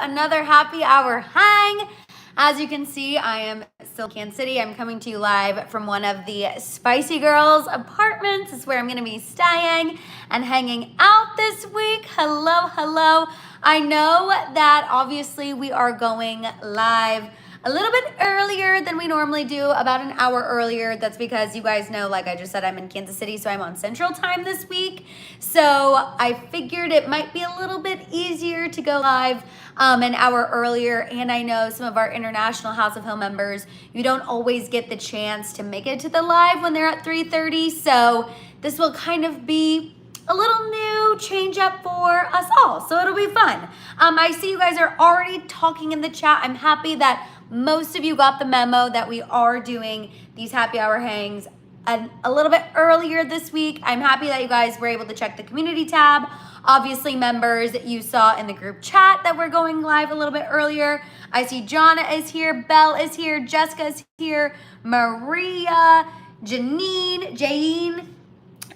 another happy hour hang. As you can see, I am still in Kansas City. I'm coming to you live from one of the Spicy Girls apartments. It's where I'm gonna be staying and hanging out this week. Hello. I know that obviously we are going live a little bit earlier than we normally do, about an hour earlier. That's because you guys know, like I just said, I'm in Kansas City, so I'm on Central Time this week. So I figured it might be a little bit easier to go live an hour earlier. And I know some of our international House of Hill members, you don't always get the chance to make it to the live when they're at 3:30. So this will kind of be a little new change up for us all. So it'll be fun. I see you guys are already talking in the chat. I'm happy that most of you got the memo that we are doing these happy hour hangs a little bit earlier this week. I'm happy that you guys were able to check the community tab. Obviously, members, you saw in the group chat that we're going live a little bit earlier. I see Jonna is here, Belle is here, Jessica is here, Maria, Jane.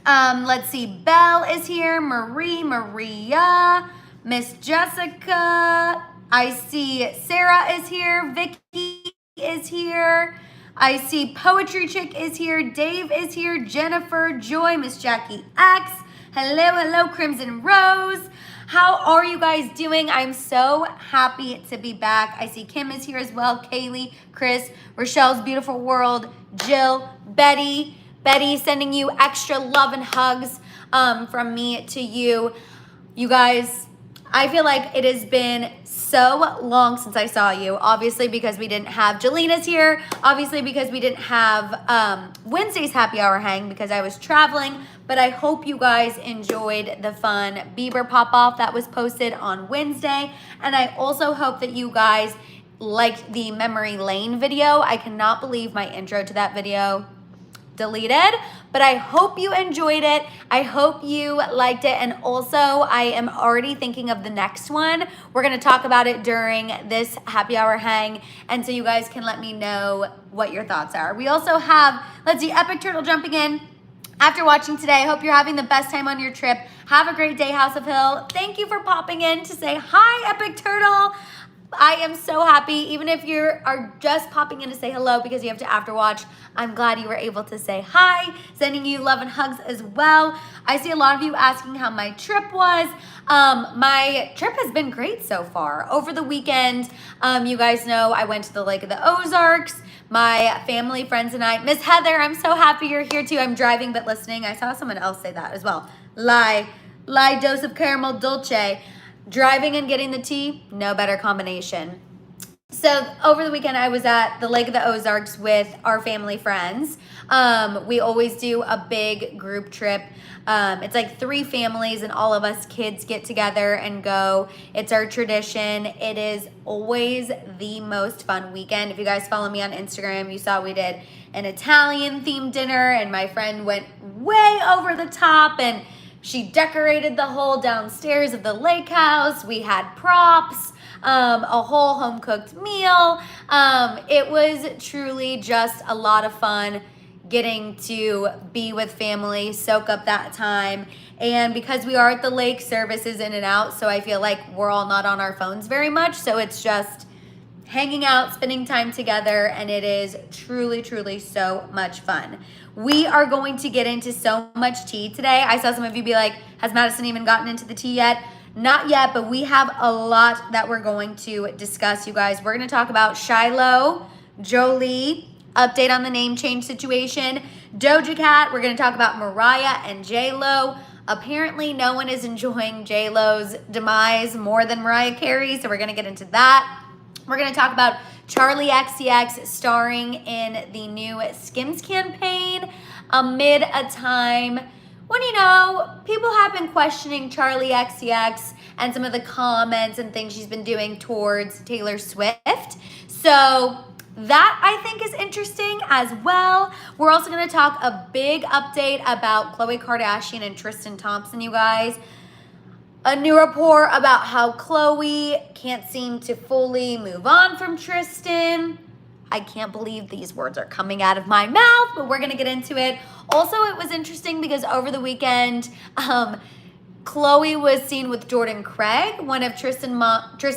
Let's see, Belle is here, Maria, Miss Jessica. I see Sarah is here, Vicky is here. I see Poetry Chick is here, Dave is here, Jennifer, Joy, Miss Jackie X. Hello, Crimson Rose. How are you guys doing? I'm so happy to be back. I see Kim is here as well, Kaylee, Chris, Rochelle's Beautiful World, Jill, Betty sending you extra love and hugs from me to you. You guys, I feel like it has been so long since I saw you, obviously because we didn't have Jelena's here, obviously because we didn't have Wednesday's happy hour hang because I was traveling, but I hope you guys enjoyed the fun Bieber pop-off that was posted on Wednesday, and I also hope that you guys liked the Memory Lane video. I cannot believe my intro to that video deleted, but I hope you enjoyed it. I hope you liked it. And also I am already thinking of the next one. We're going to talk about it during this happy hour hang. And so you guys can let me know what your thoughts are. We also have, let's see, Epic Turtle jumping in. After watching today, I hope you're having the best time on your trip. Have a great day, House of Hill. Thank you for popping in to say hi, Epic Turtle. I am so happy, even if you are just popping in to say hello because you have to after watch, I'm glad you were able to say hi, sending you love and hugs as well. I see a lot of you asking how my trip was. My trip has been great so far. Over the weekend, you guys know I went to the Lake of the Ozarks. My family, friends, and I, Miss Heather, I'm so happy you're here too. I'm driving but listening. I saw someone else say that as well. Lie dose of caramel dolce. Driving and getting the tea, no better combination. So over the weekend, I was at the Lake of the Ozarks with our family friends. We always do a big group trip. It's like 3 families and all of us kids get together and go. It's our tradition. It is always the most fun weekend. If you guys follow me on Instagram, you saw we did an Italian themed dinner and my friend went way over the top and she decorated the whole downstairs of the lake house. We had props, a whole home-cooked meal. It was truly just a lot of fun getting to be with family, soak up that time. And because we are at the lake, service is in and out, so I feel like we're all not on our phones very much. So it's just hanging out, spending time together, and it is truly so much fun. We are going to get into so much tea today. I saw some of you be like, has Madison even gotten into the tea yet? Not yet, but we have a lot that we're going to discuss, you guys. We're going to talk about Shiloh Jolie, update on the name change situation, Doja Cat. We're going to talk about Mariah and JLo. Apparently, no one is enjoying JLo's demise more than Mariah Carey, so we're going to get into that. We're going to talk about Charli XCX starring in the new Skims campaign amid a time when, you know, people have been questioning Charli XCX and some of the comments and things she's been doing towards Taylor Swift. So that I think is interesting as well. We're also going to talk a big update about Khloe Kardashian and Tristan Thompson, you guys. A new report about how Khloe can't seem to fully move on from Tristan. I can't believe these words are coming out of my mouth, but we're gonna get into it. Also, it was interesting because over the weekend, Khloe was seen with Jordan Craig, one of Tristan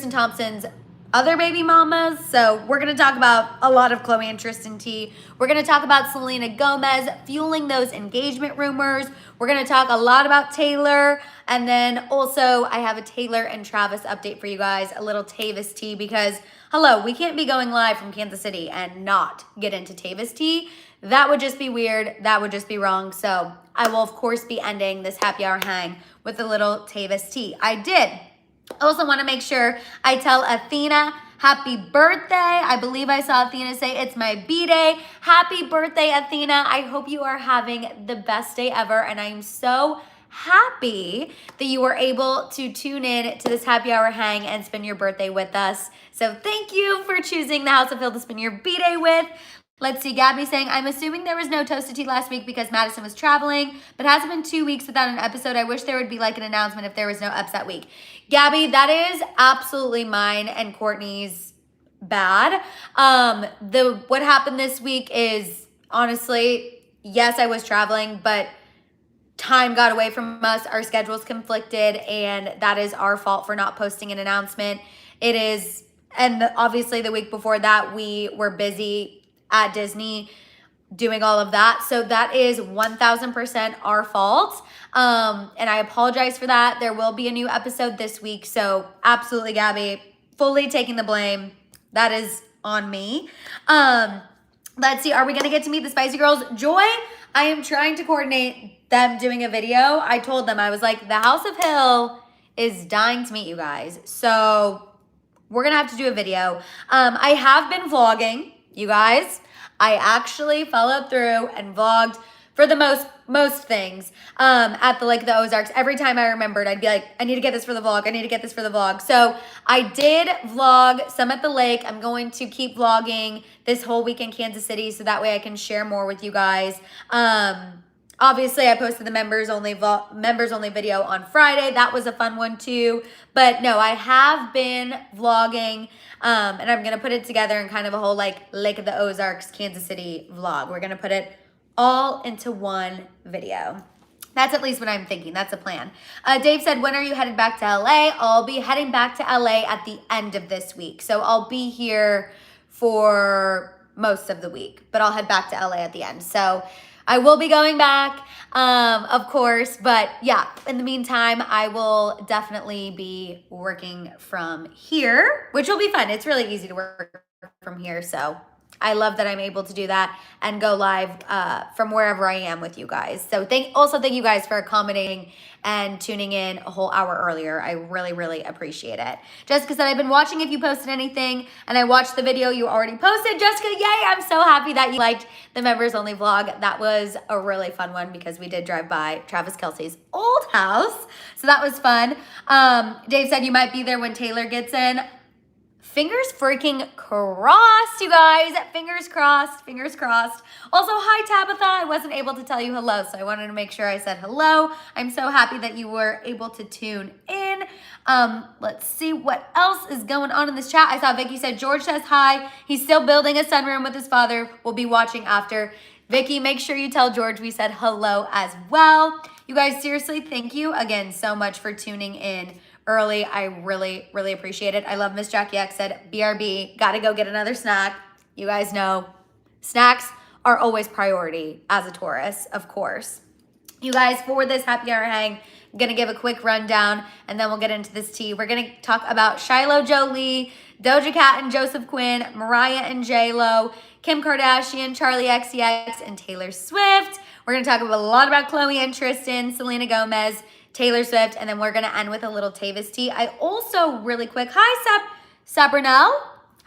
Thompson's other baby mamas. So we're going to talk about a lot of Khloe and Tristan tea. We're going to talk about Selena Gomez fueling those engagement rumors. We're going to talk a lot about Taylor. And then also I have a Taylor and Travis update for you guys, a little Tavis tea, because hello, we can't be going live from Kansas City and not get into Tavis tea. That would just be weird. That would just be wrong. So I will of course be ending this happy hour hang with a little Tavis tea. I did also want to make sure I tell Athena happy birthday. I believe I saw Athena say it's my B-day. Happy birthday, Athena. I hope you are having the best day ever. And I am so happy that you were able to tune in to this happy hour hang and spend your birthday with us. So thank you for choosing the House of Hill to spend your B-day with. Let's see, Gabby saying, I'm assuming there was no Toasted Tea last week because Madison was traveling, but has it been 2 weeks without an episode? I wish there would be like an announcement if there was no ups that week. Gabby, that is absolutely mine and Courtney's bad. What happened this week is, honestly, yes, I was traveling, but time got away from us. Our schedules conflicted, and that is our fault for not posting an announcement. It is, and obviously the week before that, we were busy at Disney doing all of that. So that is 1000% our fault. And I apologize for that. There will be a new episode this week. So absolutely, Gabby, fully taking the blame. That is on me. Let's see. Are we going to get to meet the Spicy Girls? Joy, I am trying to coordinate them doing a video. I told them, I was like, the House of Hill is dying to meet you guys. So we're going to have to do a video. I have been vlogging. You guys, I actually followed through and vlogged for the most things at the Lake of the Ozarks. Every time I remembered, I'd be like, I need to get this for the vlog. I need to get this for the vlog. So I did vlog some at the lake. I'm going to keep vlogging this whole week in Kansas City so that way I can share more with you guys. Obviously, I posted the members only video on Friday. That was a fun one too. But no, I have been vlogging, and I'm gonna put it together in kind of a whole like Lake of the Ozarks, Kansas City vlog. We're gonna put it all into one video. That's at least what I'm thinking. That's a plan. Dave said, when are you headed back to LA? I'll be heading back to LA at the end of this week. So I'll be here for most of the week, but I'll head back to LA at the end. So I will be going back, of course, but yeah, in the meantime, I will definitely be working from here, which will be fun. It's really easy to work from here, so I love that I'm able to do that and go live from wherever I am with you guys. So thank you guys for accommodating and tuning in a whole hour earlier. I really, really appreciate it. Jessica said, I've been watching if you posted anything, and I watched the video you already posted. Jessica, yay, I'm so happy that you liked the members only vlog. That was a really fun one because we did drive by Travis Kelce's old house. So that was fun. Dave said you might be there when Taylor gets in. Fingers freaking crossed, you guys. Fingers crossed, fingers crossed. Also, hi, Tabitha. I wasn't able to tell you hello, so I wanted to make sure I said hello. I'm so happy that you were able to tune in. Let's see what else is going on in this chat. I saw Vicky said, George says hi. He's still building a sunroom with his father. We'll be watching after. Vicky, make sure you tell George we said hello as well. You guys, seriously, thank you again so much for tuning in early. I really, really appreciate it. I love Miss Jackie X said, BRB, gotta go get another snack. You guys know snacks are always priority as a Taurus, of course. You guys, for this happy hour hang, I'm gonna give a quick rundown and then we'll get into this tea. We're gonna talk about Shiloh Jolie, Doja Cat and Joseph Quinn, Mariah and JLo, Kim Kardashian, Charli XCX, and Taylor Swift. We're gonna talk a lot about Khloe and Tristan, Selena Gomez, Taylor Swift, and then we're gonna end with a little Tavis tea. I also, really quick, hi Sabrinell.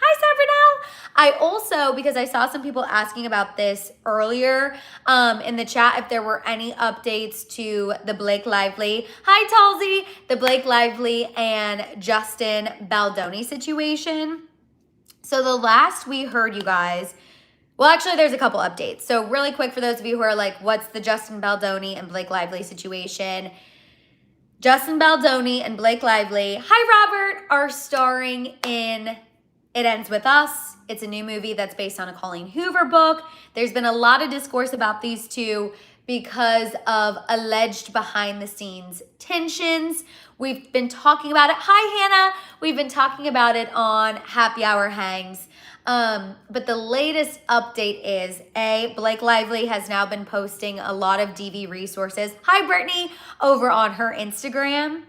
Hi Sabrinell. I also, because I saw some people asking about this earlier in the chat, if there were any updates to the Blake Lively, hi Talsey, the Blake Lively and Justin Baldoni situation. So the last we heard, you guys, well, actually, there's a couple updates. So really quick for those of you who are like, what's the Justin Baldoni and Blake Lively situation? Justin Baldoni and Blake Lively, hi Robert, are starring in It Ends With Us. It's a new movie that's based on a Colleen Hoover book. There's been a lot of discourse about these two because of alleged behind the scenes tensions. We've been talking about it. Hi, Hannah. We've been talking about it on Happy Hour Hangs. But the latest update is Blake Lively has now been posting a lot of DV resources. Hi, Brittany, over on her Instagram.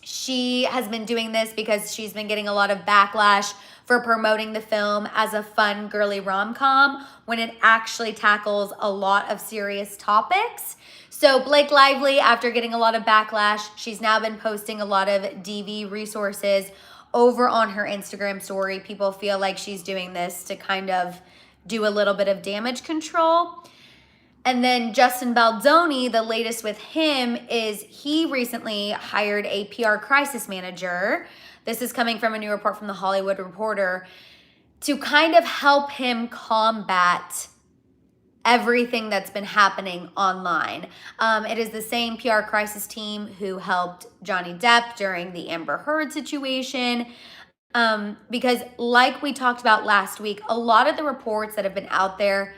She has been doing this because she's been getting a lot of backlash for promoting the film as a fun, girly rom-com when it actually tackles a lot of serious topics. So Blake Lively, after getting a lot of backlash, she's now been posting a lot of DV resources over on her Instagram story. People feel like she's doing this to kind of do a little bit of damage control. And then Justin Baldoni, the latest with him is he recently hired a PR crisis manager. This is coming from a new report from The Hollywood Reporter to kind of help him combat everything that's been happening online. It is the same PR crisis team who helped Johnny Depp during the Amber Heard situation. Because like we talked about last week, a lot of the reports that have been out there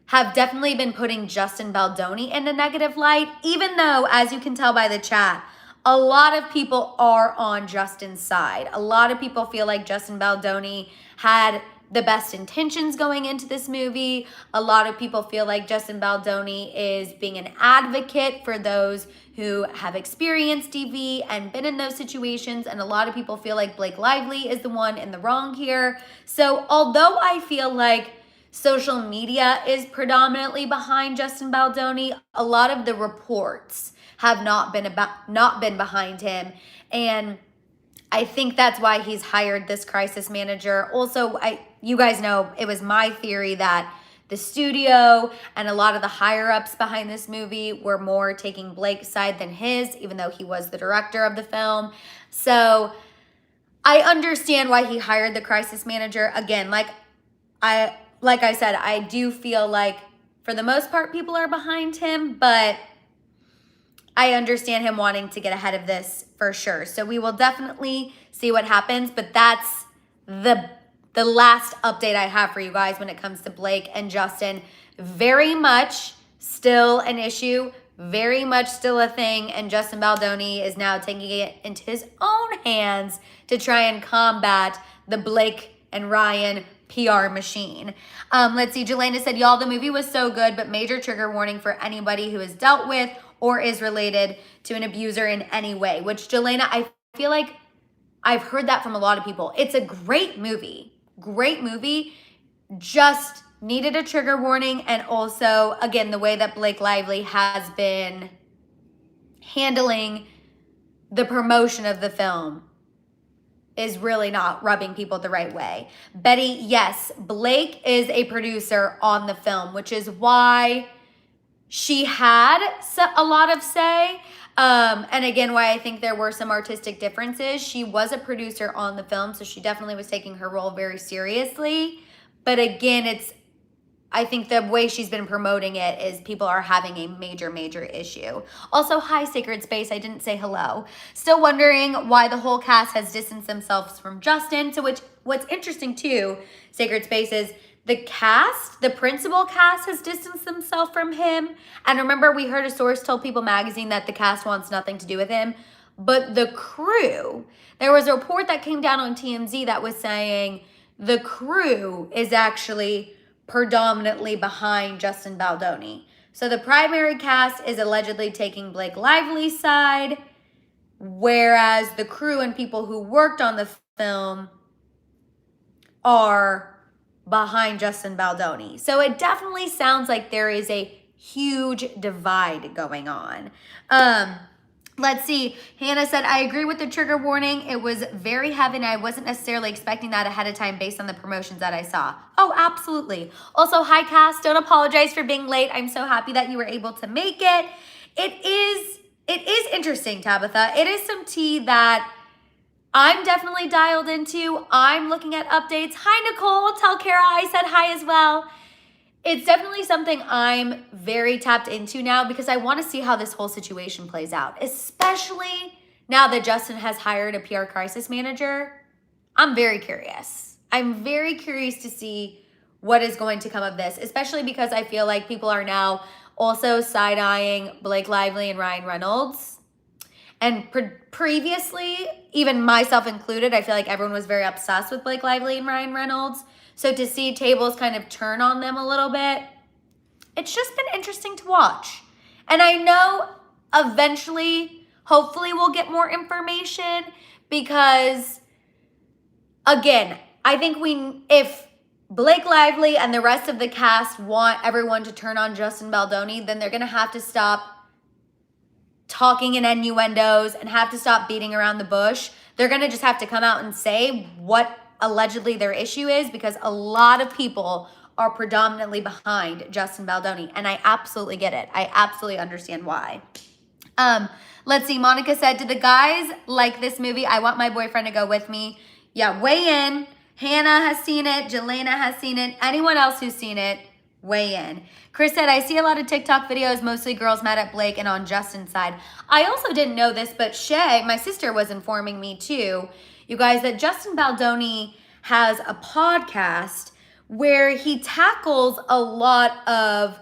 have definitely been putting Justin Baldoni in a negative light, even though, as you can tell by the chat, a lot of people are on Justin's side. A lot of people feel like Justin Baldoni had the best intentions going into this movie. A lot of people feel like Justin Baldoni is being an advocate for those who have experienced DV and been in those situations. And a lot of people feel like Blake Lively is the one in the wrong here. So although I feel like social media is predominantly behind Justin Baldoni, a lot of the reports have not been behind him. And I think that's why he's hired this crisis manager. Also, you guys know it was my theory that the studio and a lot of the higher-ups behind this movie were more taking Blake's side than his, even though he was the director of the film. So I understand why he hired the crisis manager. Again, like I said, I do feel like for the most part people are behind him, but I understand him wanting to get ahead of this for sure. So we will definitely see what happens, but that's the last update I have for you guys when it comes to Blake and Justin. Very much still an issue, very much still a thing, and Justin Baldoni is now taking it into his own hands to try and combat the Blake and Ryan PR machine. Let's see, Jelena said, y'all, the movie was so good, but major trigger warning for anybody who has dealt with or is related to an abuser in any way, which Jelena, I feel like I've heard that from a lot of people. It's a great movie, just needed a trigger warning. And also, again, the way that Blake Lively has been handling the promotion of the film is really not rubbing people the right way. Betty, yes, Blake is a producer on the film, which is why she had a lot of say. And again, why I think there were some artistic differences. She was a producer on the film, so she definitely was taking her role very seriously. But again, I think the way she's been promoting it is people are having a major, major issue. Also, hi, Sacred Space. I didn't say hello. Still wondering why the whole cast has distanced themselves from Justin. So what's interesting too, Sacred Space, is the cast, the principal cast, has distanced themselves from him. And remember, we heard a source told People magazine that the cast wants nothing to do with him. But the crew, there was a report that came down on TMZ that was saying the crew is actually predominantly behind Justin Baldoni. So the primary cast is allegedly taking Blake Lively's side, whereas the crew and people who worked on the film are behind Justin Baldoni. So it definitely sounds like there is a huge divide going on. Let's see. Hannah said, I agree with the trigger warning. It was very heavy and I wasn't necessarily expecting that ahead of time based on the promotions that I saw. Oh, absolutely. Also, hi, Cass. Don't apologize for being late. I'm so happy that you were able to make it. It is interesting, Tabitha. It is some tea that I'm definitely dialed into. I'm looking at updates. Hi, Nicole. Tell Kara I said hi as well. It's definitely something I'm very tapped into now because I want to see how this whole situation plays out, especially now that Justin has hired a PR crisis manager. I'm very curious. I'm very curious to see what is going to come of this, especially because I feel like people are now also side-eyeing Blake Lively and Ryan Reynolds. And previously, even myself included, I feel like everyone was very obsessed with Blake Lively and Ryan Reynolds. So to see tables kind of turn on them a little bit, it's just been interesting to watch. And I know eventually, hopefully we'll get more information because, again, I think if Blake Lively and the rest of the cast want everyone to turn on Justin Baldoni, then they're going to have to stop talking in innuendos and have to stop beating around the bush. They're going to just have to come out and say what allegedly their issue is, because a lot of people are predominantly behind Justin Baldoni, and I absolutely get it. I absolutely understand why. Let's see. Monica said, "Did the guys like this movie? I want my boyfriend to go with me." Yeah, weigh in. Hannah has seen it. Jelena has seen it. Anyone else who's seen it, weigh in. Chris said, "I see a lot of TikTok videos, mostly girls mad at Blake and on Justin's side." I also didn't know this, but Shay, my sister, was informing me too, you guys, that Justin Baldoni has a podcast where he tackles a lot of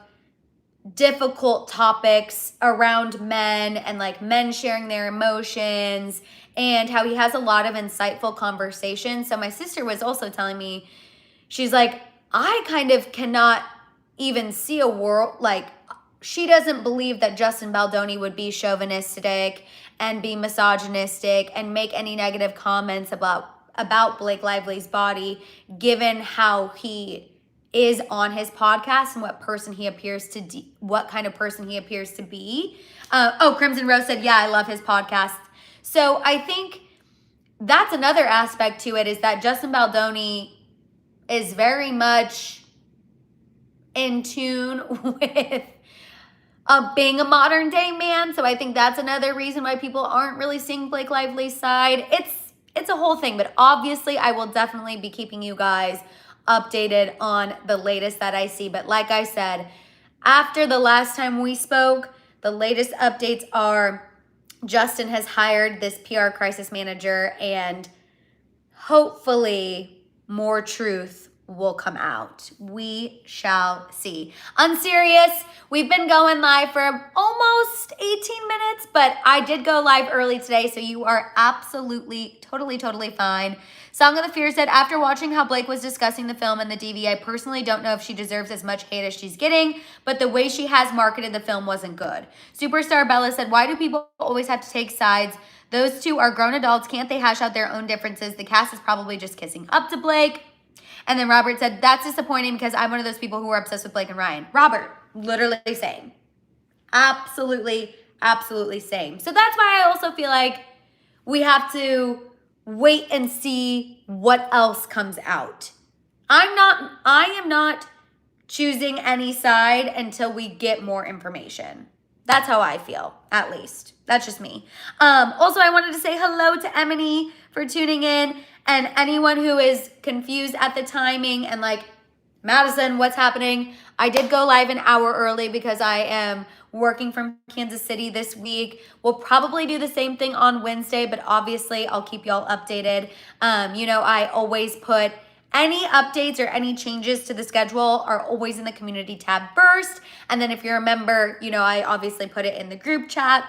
difficult topics around men and like men sharing their emotions, and how he has a lot of insightful conversations. So my sister was also telling me, she's like, I kind of cannot even see a world, like, she doesn't believe that Justin Baldoni would be chauvinistic and be misogynistic and make any negative comments about Blake Lively's body, given how he is on his podcast and what kind of person he appears to be. Crimson Rose said, "Yeah, I love his podcast." So I think that's another aspect to it, is that Justin Baldoni is very much in tune with being a modern day man. So I think that's another reason why people aren't really seeing Blake Lively's side. It's a whole thing, but obviously I will definitely be keeping you guys updated on the latest that I see. But like I said, after the last time we spoke, the latest updates are Justin has hired this PR crisis manager, and hopefully more truth will come out. We shall see. Unserious, we've been going live for almost 18 minutes, but I did go live early today, so you are absolutely, totally fine. Song of the Fear said, "After watching how Blake was discussing the film and the DV, I personally don't know if she deserves as much hate as she's getting, but the way she has marketed the film wasn't good." Superstar Bella said, "Why do people always have to take sides? Those two are grown adults. Can't they hash out their own differences? The cast is probably just kissing up to Blake." And then Robert said, "That's disappointing because I'm one of those people who are obsessed with Blake and Ryan." Robert, literally same. Absolutely same. So that's why I also feel like we have to wait and see what else comes out. I am not choosing any side until we get more information. That's how I feel, at least. That's just me. Also, I wanted to say hello to Emily for tuning in, and anyone who is confused at the timing and like, Madison, what's happening? I did go live an hour early because I am working from Kansas City this week. We'll probably do the same thing on Wednesday, but obviously I'll keep y'all updated. I always put any updates or any changes to the schedule are always in the community tab first. And then if you're a member, I obviously put it in the group chat.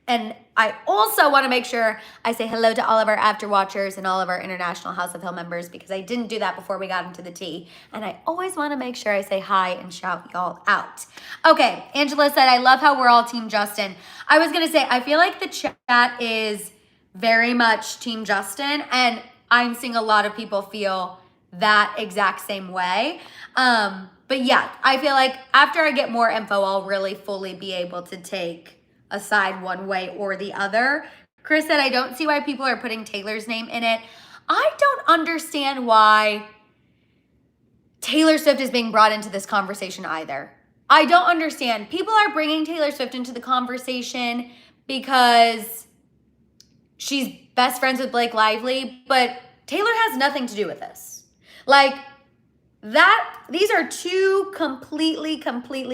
And I also want to make sure I say hello to all of our after watchers and all of our International House of Hill members, because I didn't do that before we got into the tea. And I always want to make sure I say hi and shout y'all out. Okay, Angela said, "I love how we're all Team Justin." I was going to say, I feel like the chat is very much Team Justin, and I'm seeing a lot of people feel that exact same way. But yeah, I feel like after I get more info, I'll really fully be able to take a side one way or the other. Chris said, "I don't see why people are putting Taylor's name in it." I don't understand why Taylor Swift is being brought into this conversation either. I don't understand. People are bringing Taylor Swift into the conversation because she's best friends with Blake Lively, but Taylor has nothing to do with this. Like, these are two completely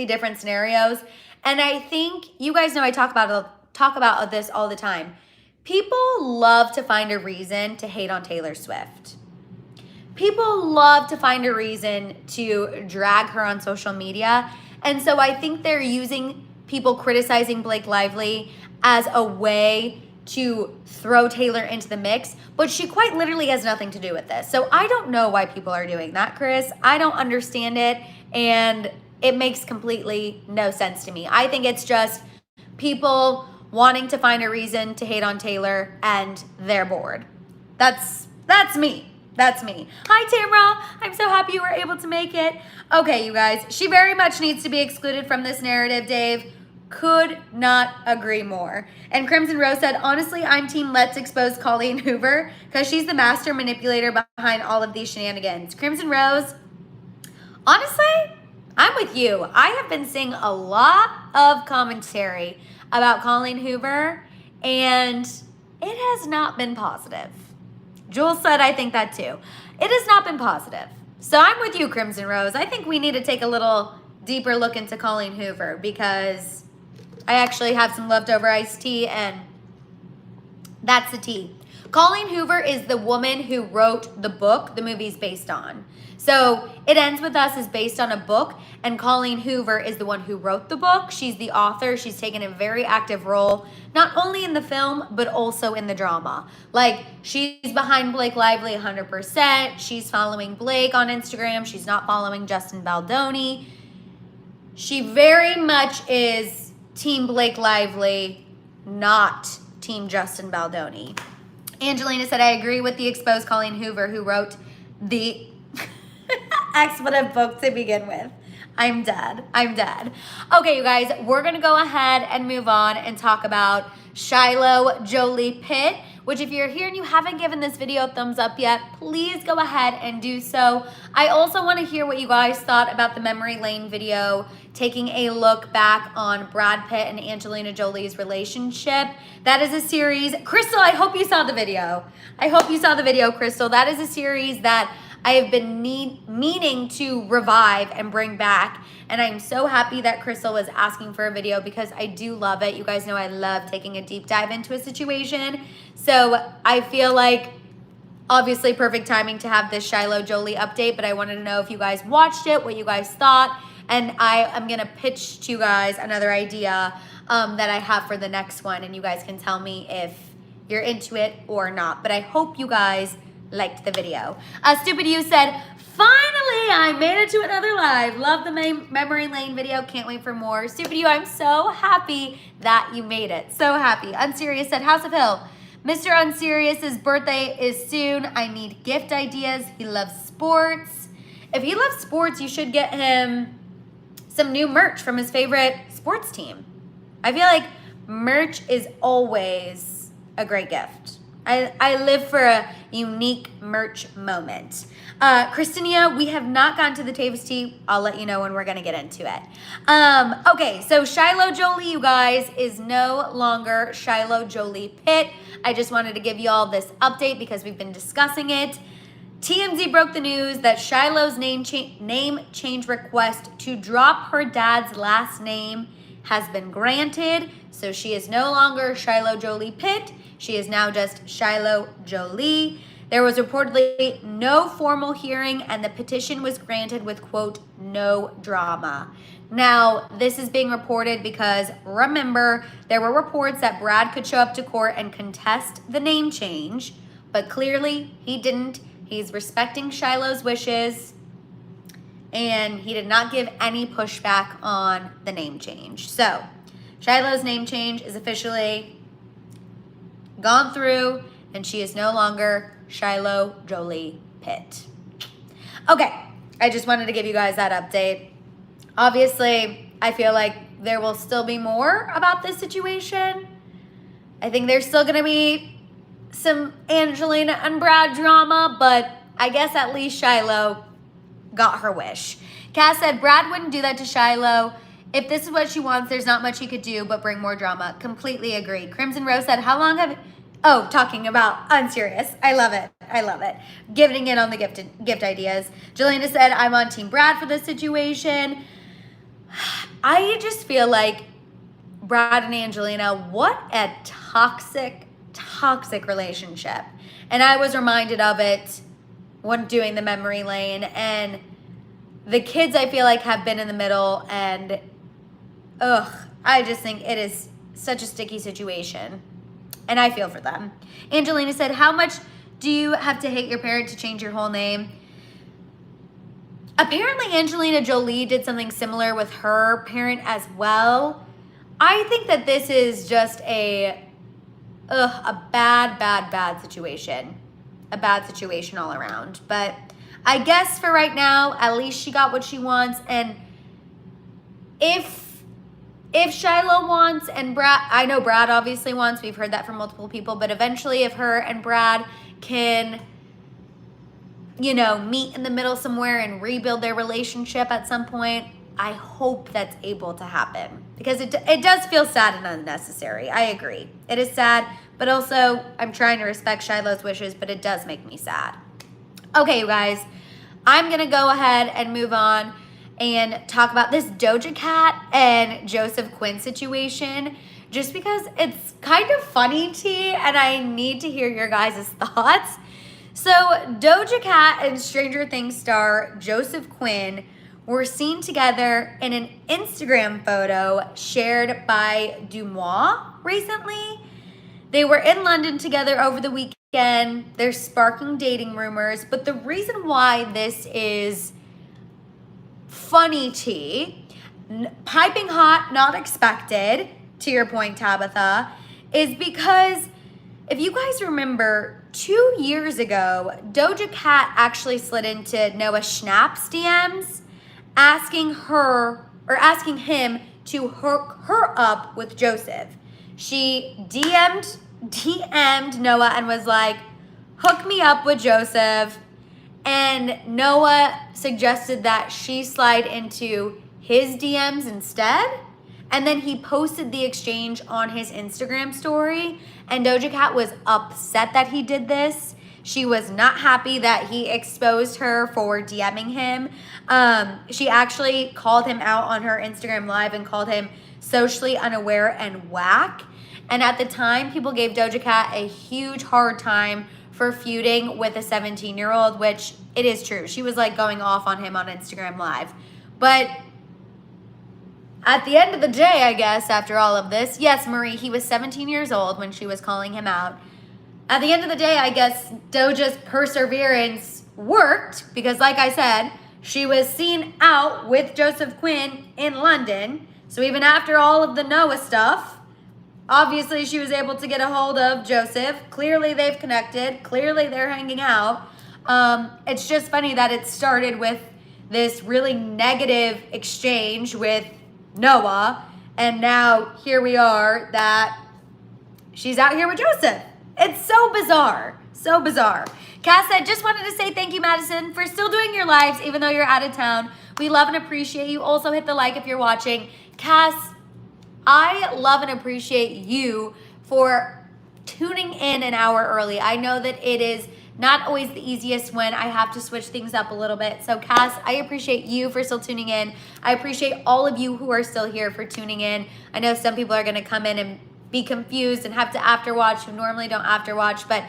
different scenarios. And I think you guys know I talk about this all the time. People love to find a reason to hate on Taylor Swift. People love to find a reason to drag her on social media. And so I think they're using people criticizing Blake Lively as a way to throw Taylor into the mix, but she quite literally has nothing to do with this. So I don't know why people are doing that, Chris. I don't understand it, and it makes completely no sense to me. I think it's just people wanting to find a reason to hate on Taylor, and they're bored. That's me. That's me. Hi, Tamra. I'm so happy you were able to make it. Okay, you guys, she very much needs to be excluded from this narrative, Dave. Could not agree more. And Crimson Rose said, honestly, I'm team let's expose Colleen Hoover because she's the master manipulator behind all of these shenanigans. Crimson Rose, honestly, I'm with you. I have been seeing a lot of commentary about Colleen Hoover, and it has not been positive. Jules said, I think that too. It has not been positive. So I'm with you, Crimson Rose. I think we need to take a little deeper look into Colleen Hoover because I actually have some leftover iced tea, and that's the tea. Colleen Hoover is the woman who wrote the book the movie's based on. So It Ends With Us is based on a book, and Colleen Hoover is the one who wrote the book. She's the author. She's taken a very active role, not only in the film, but also in the drama. Like, she's behind Blake Lively 100%. She's following Blake on Instagram. She's not following Justin Baldoni. She very much is Team Blake Lively, not Team Justin Baldoni. Angelina said, I agree with the exposed Colleen Hoover who wrote the expletive book to begin with. I'm dead. I'm dead. Okay, you guys, we're going to go ahead and move on and talk about Shiloh Jolie Pitt, which if you're here and you haven't given this video a thumbs up yet, please go ahead and do so. I also want to hear what you guys thought about the Memory Lane video, taking a look back on Brad Pitt and Angelina Jolie's relationship. That is a series. Crystal, I hope you saw the video. I hope you saw the video, Crystal. That is a series that I have been meaning to revive and bring back. And I'm so happy that Crystal was asking for a video because I do love it. You guys know I love taking a deep dive into a situation. So I feel like obviously perfect timing to have this Shiloh Jolie update, but I wanted to know if you guys watched it, what you guys thought. And I am going to pitch to you guys another idea that I have for the next one. And you guys can tell me if you're into it or not. But I hope you guys liked the video. Stupid You said, finally, I made it to another live. Love the Memory Lane video. Can't wait for more. Stupid You, I'm so happy that you made it. So happy. Unserious said, House of Hill. Mr. Unserious's birthday is soon. I need gift ideas. He loves sports. If he loves sports, you should get him some new merch from his favorite sports team. I feel like merch is always a great gift. I live for a unique merch moment. Christinia, we have not gotten to the Tavis tea. I'll let you know when we're going to get into it. Okay, so Shiloh Jolie, you guys, is no longer Shiloh Jolie Pitt. I just wanted to give you all this update because we've been discussing it. TMZ broke the news that Shiloh's name change request to drop her dad's last name has been granted. So she is no longer Shiloh Jolie Pitt. She is now just Shiloh Jolie. There was reportedly no formal hearing, and the petition was granted with, quote, no drama. Now, this is being reported because, remember, there were reports that Brad could show up to court and contest the name change, but clearly he didn't. He's respecting Shiloh's wishes, and he did not give any pushback on the name change. So, Shiloh's name change is officially gone through, and she is no longer Shiloh Jolie Pitt. Okay, I just wanted to give you guys that update. Obviously, I feel like there will still be more about this situation. I think there's still going to be some Angelina and Brad drama, but I guess at least Shiloh got her wish. Cass said, Brad wouldn't do that to Shiloh. If this is what she wants, there's not much he could do but bring more drama. Completely agree. Crimson Rose said, how long have... Oh, talking about Unserious. I love it. I love it. Giving in on the gift ideas. Jelena said, I'm on Team Brad for this situation. I just feel like Brad and Angelina, what a toxic relationship. And I was reminded of it when doing the Memory Lane. And The kids, I feel like, have been in the middle, and I just think it is such a sticky situation, and I feel for them. Angelina said, how much do you have to hate your parent to change your whole name? Apparently, Angelina Jolie did something similar with her parent as well. I think that this is just a bad situation. A bad situation all around. But I guess for right now, at least she got what she wants. And if Shiloh wants and Brad, I know Brad obviously wants, we've heard that from multiple people, but eventually if her and Brad can, you know, meet in the middle somewhere and rebuild their relationship at some point, I hope that's able to happen, because it does feel sad and unnecessary. I agree. It is sad, but also I'm trying to respect Shiloh's wishes, but it does make me sad. Okay, you guys, I'm going to go ahead and move on and talk about this Doja Cat and Joseph Quinn situation, just because it's kind of funny, T, and I need to hear your guys' thoughts. So Doja Cat and Stranger Things star Joseph Quinn were seen together in an Instagram photo shared by Dumois recently. They were in London together over the weekend. They're sparking dating rumors, but the reason why this is funny, T, piping hot, not expected, to your point, Tabitha, is because if you guys remember, 2 years ago, Doja Cat actually slid into Noah Schnapp's DMs asking him to hook her up with Joseph. She DM'd Noah and was like, hook me up with Joseph. And Noah suggested that she slide into his DMs instead. And then he posted the exchange on his Instagram story. And Doja Cat was upset that he did this. She was not happy that he exposed her for DMing him. She actually called him out on her Instagram Live and called him socially unaware and whack. And at the time, people gave Doja Cat a huge hard time for feuding with a 17-year-old, which it is true. She was like going off on him on Instagram Live. But at the end of the day, I guess, after all of this, yes, Marie, he was 17 years old when she was calling him out. At the end of the day, I guess Doja's perseverance worked because, like I said, she was seen out with Joseph Quinn in London. So even after all of the Noah stuff, obviously she was able to get a hold of Joseph. Clearly they've connected. Clearly they're hanging out. It's just funny that it started with this really negative exchange with Noah, and now here we are that she's out here with Joseph. It's so bizarre. So bizarre. Cass said, just wanted to say thank you, Madison, for still doing your lives even though you're out of town. We love and appreciate you. Also hit the like if you're watching. Cass, I love and appreciate you for tuning in an hour early. I know that it is not always the easiest when I have to switch things up a little bit. So Cass, I appreciate you for still tuning in. I appreciate all of you who are still here for tuning in. I know some people are going to come in and be confused and have to afterwatch who normally don't afterwatch, but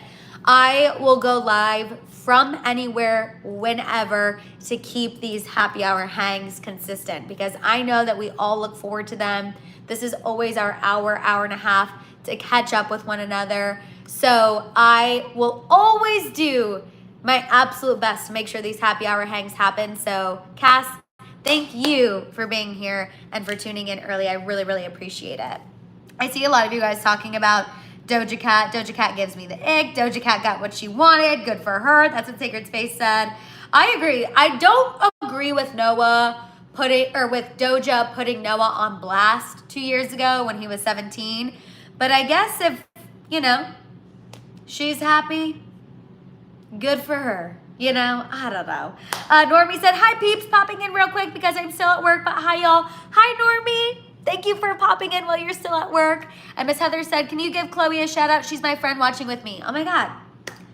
I will go live from anywhere, whenever, to keep these happy hour hangs consistent, because I know that we all look forward to them. This is always our hour and a half to catch up with one another. So I will always do my absolute best to make sure these happy hour hangs happen. So Cass, thank you for being here and for tuning in early. I really, really appreciate it. I see a lot of you guys talking about Doja Cat. Doja Cat gives me the ick. Doja Cat got what she wanted. Good for her. That's what Sacred Space said. I agree. I don't agree with with Doja putting Noah on blast 2 years ago when he was 17. But I guess if, she's happy, good for her. I don't know. Normie said, hi peeps, popping in real quick because I'm still at work, but hi y'all. Hi Normie. Thank you for popping in while you're still at work. And Miss Heather said, can you give Khloe a shout out? She's my friend watching with me. Oh my God.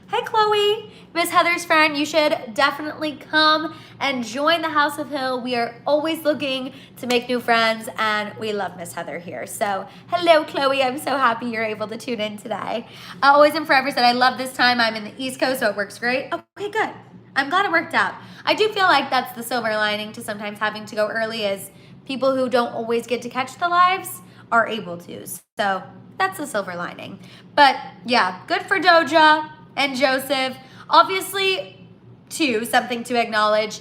Hey Khloe. Miss Heather's friend, you should definitely come and join the House of Hill. We are always looking to make new friends and we love Miss Heather here. So hello Khloe, I'm so happy you're able to tune in today. Always and forever said, I love this time. I'm in the East Coast, so it works great. Okay, good. I'm glad it worked out. I do feel like that's the silver lining to sometimes having to go early, is people who don't always get to catch the lives are able to. So that's the silver lining. But yeah, good for Doja and Joseph. Obviously, too, something to acknowledge,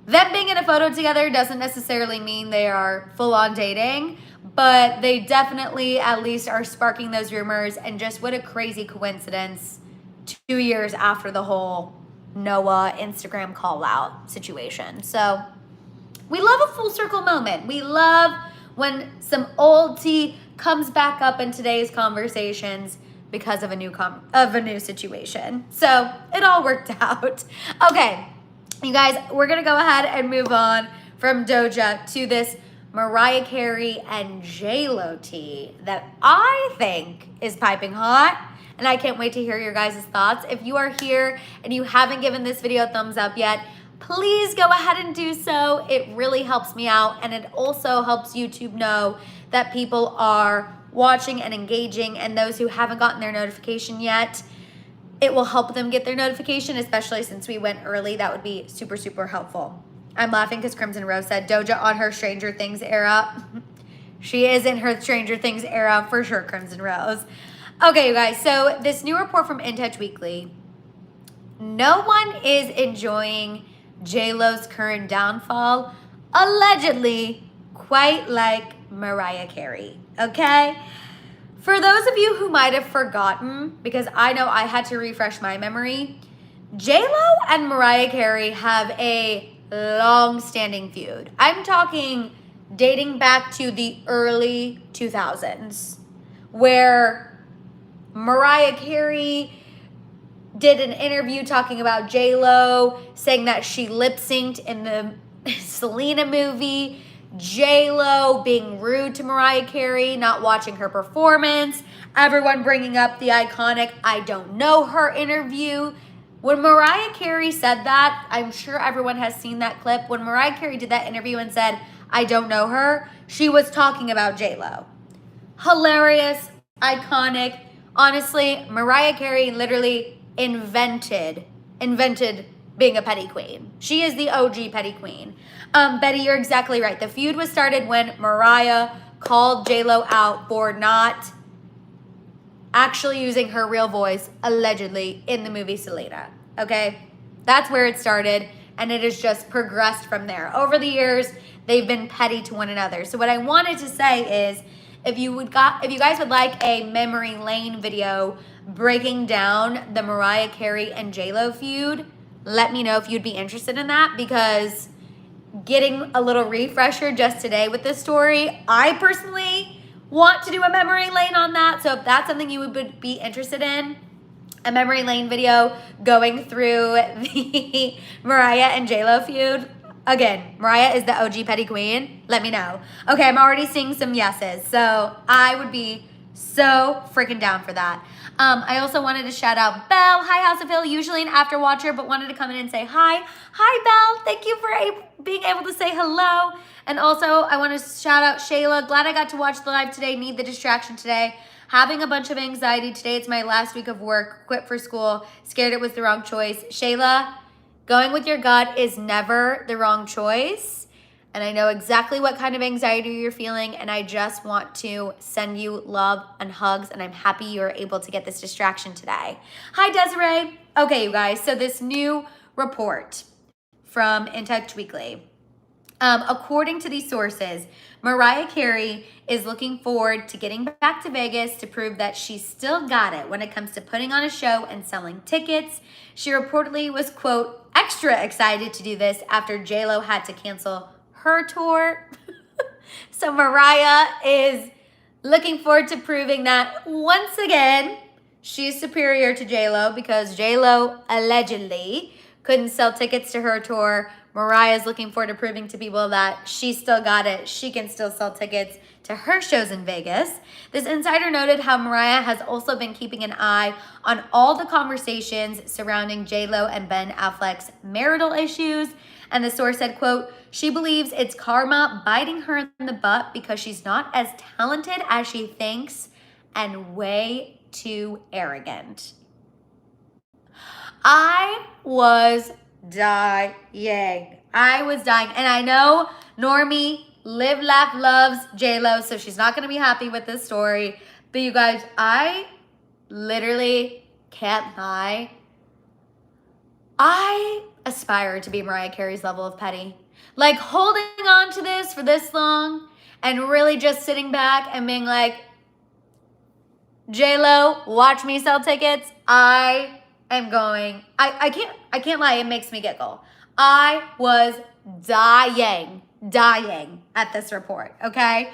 them being in a photo together doesn't necessarily mean they are full on dating, but they definitely at least are sparking those rumors. And just what a crazy coincidence 2 years after the whole Noah Instagram call out situation. So we love a full circle moment. We love when some old tea comes back up in today's conversations because of a new situation. So it all worked out. Okay, you guys, we're gonna go ahead and move on from Doja to this Mariah Carey and JLo tea that I think is piping hot. And I can't wait to hear your guys' thoughts. If you are here and you haven't given this video a thumbs up yet, please go ahead and do so. It really helps me out, and it also helps YouTube know that people are watching and engaging, and those who haven't gotten their notification yet, it will help them get their notification, especially since we went early. That would be super, super helpful. I'm laughing because Crimson Rose said Doja on her Stranger Things era. She is in her Stranger Things era for sure, Crimson Rose. Okay, you guys, so this new report from In Touch Weekly, no one is enjoying JLo's current downfall, allegedly, quite like Mariah Carey, okay? For those of you who might have forgotten, because I know I had to refresh my memory, JLo and Mariah Carey have a long-standing feud. I'm talking dating back to the early 2000s, where Mariah Carey did an interview talking about JLo, saying that she lip-synced in the Selena movie, JLo being rude to Mariah Carey, not watching her performance, everyone bringing up the iconic I don't know her interview. When Mariah Carey said that, I'm sure everyone has seen that clip. When Mariah Carey did that interview and said, I don't know her, she was talking about JLo. Hilarious, iconic. Honestly, Mariah Carey literally invented being a petty queen. She is the OG petty queen. Betty, you're exactly right. The feud was started when Mariah called JLo out for not actually using her real voice, allegedly, in the movie Selena. Okay? That's where it started, and it has just progressed from there. Over the years, they've been petty to one another. So what I wanted to say is, if you guys would like a memory lane video breaking down the Mariah Carey and JLo feud, let me know if you'd be interested in that, because getting a little refresher just today with this story, I personally want to do a memory lane on that. So if that's something you would be interested in, a memory lane video going through the Mariah and JLo feud. Again, Mariah is the OG petty queen. Let me know. Okay, I'm already seeing some yeses. So I would be so freaking down for that. I also wanted to shout out Belle. Hi, House of Hill. Usually an after watcher, but wanted to come in and say hi. Hi, Belle. Thank you for being able to say hello. And also, I want to shout out Shayla. Glad I got to watch the live today. Need the distraction today. Having a bunch of anxiety. Today it's my last week of work. Quit for school. Scared it was the wrong choice. Shayla, going with your gut is never the wrong choice. And I know exactly what kind of anxiety you're feeling, and I just want to send you love and hugs, and I'm happy you're able to get this distraction today. Hi, Desiree. Okay, you guys, so this new report from In Touch Weekly. According to these sources, Mariah Carey is looking forward to getting back to Vegas to prove that she's still got it when it comes to putting on a show and selling tickets. She reportedly was, quote, extra excited to do this after JLo had to cancel her tour. So Mariah is looking forward to proving that once again she's superior to JLo, because JLo allegedly couldn't sell tickets to her tour. Mariah's looking forward to proving to people that she still got it. She can still sell tickets to her shows in Vegas. This insider noted how Mariah has also been keeping an eye on all the conversations surrounding JLo and Ben Affleck's marital issues. And the source said, quote, she believes it's karma biting her in the butt because she's not as talented as she thinks and way too arrogant. I was dying. I was dying. And I know Normie live, laugh, loves JLo, so she's not going to be happy with this story. But you guys, I literally can't lie. I aspire to be Mariah Carey's level of petty. Like holding on to this for this long and really just sitting back and being like, JLo, watch me sell tickets. I can't lie, it makes me giggle. I was dying at this report, okay?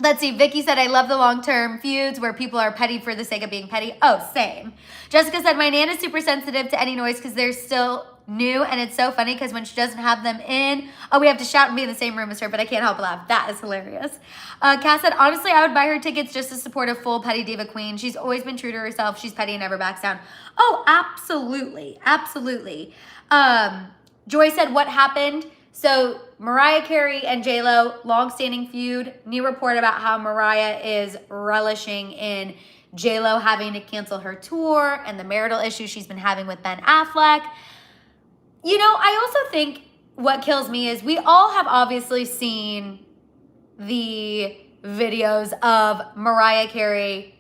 Let's see, Vicky said, I love the long-term feuds where people are petty for the sake of being petty. Oh, same. Jessica said, my Nan is super sensitive to any noise because they're still new, and it's so funny because when she doesn't have them in, we have to shout and be in the same room as her, but I can't help but laugh. That is hilarious. Cass said, honestly, I would buy her tickets just to support a full petty diva queen. She's always been true to herself. She's petty and never backs down. Oh, absolutely. Absolutely. Joy said, what happened? So Mariah Carey and JLo, long-standing feud. New report about how Mariah is relishing in JLo having to cancel her tour and the marital issues she's been having with Ben Affleck. You know, I also think what kills me is we all have obviously seen the videos of Mariah Carey,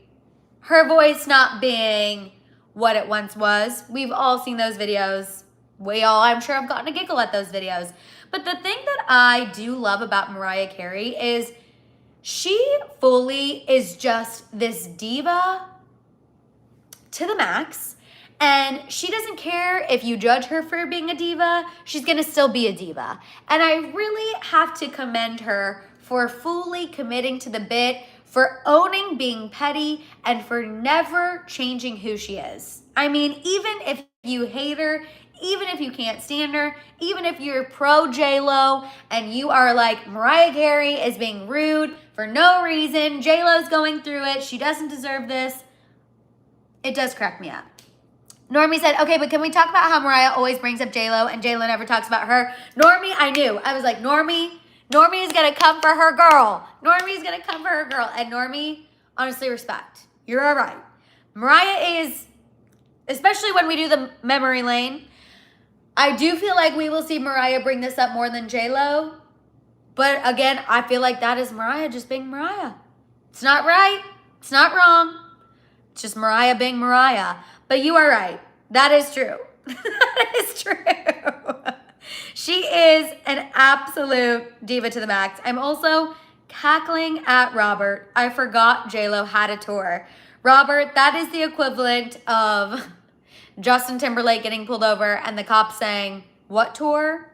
her voice not being what it once was. We've all seen those videos. We all, I'm sure, have gotten a giggle at those videos. But the thing that I do love about Mariah Carey is she fully is just this diva to the max. And she doesn't care if you judge her for being a diva. She's going to still be a diva. And I really have to commend her for fully committing to the bit, for owning being petty, and for never changing who she is. I mean, even if you hate her, even if you can't stand her, even if you're pro JLo and you are like, Mariah Carey is being rude for no reason, JLo's going through it, she doesn't deserve this, it does crack me up. Normie said, okay, but can we talk about how Mariah always brings up JLo and JLo never talks about her? Normie, I knew. I was like, Normie is going to come for her girl. Normie is going to come for her girl. And Normie, honestly, respect. You're all right. Mariah is, especially when we do the memory lane, I do feel like we will see Mariah bring this up more than JLo. But again, I feel like that is Mariah just being Mariah. It's not right. It's not wrong. It's just Mariah being Mariah. But you are right. That is true. That is true. She is an absolute diva to the max. I'm also cackling at Robert. I forgot JLo had a tour. Robert, that is the equivalent of Justin Timberlake getting pulled over and the cops saying, what tour?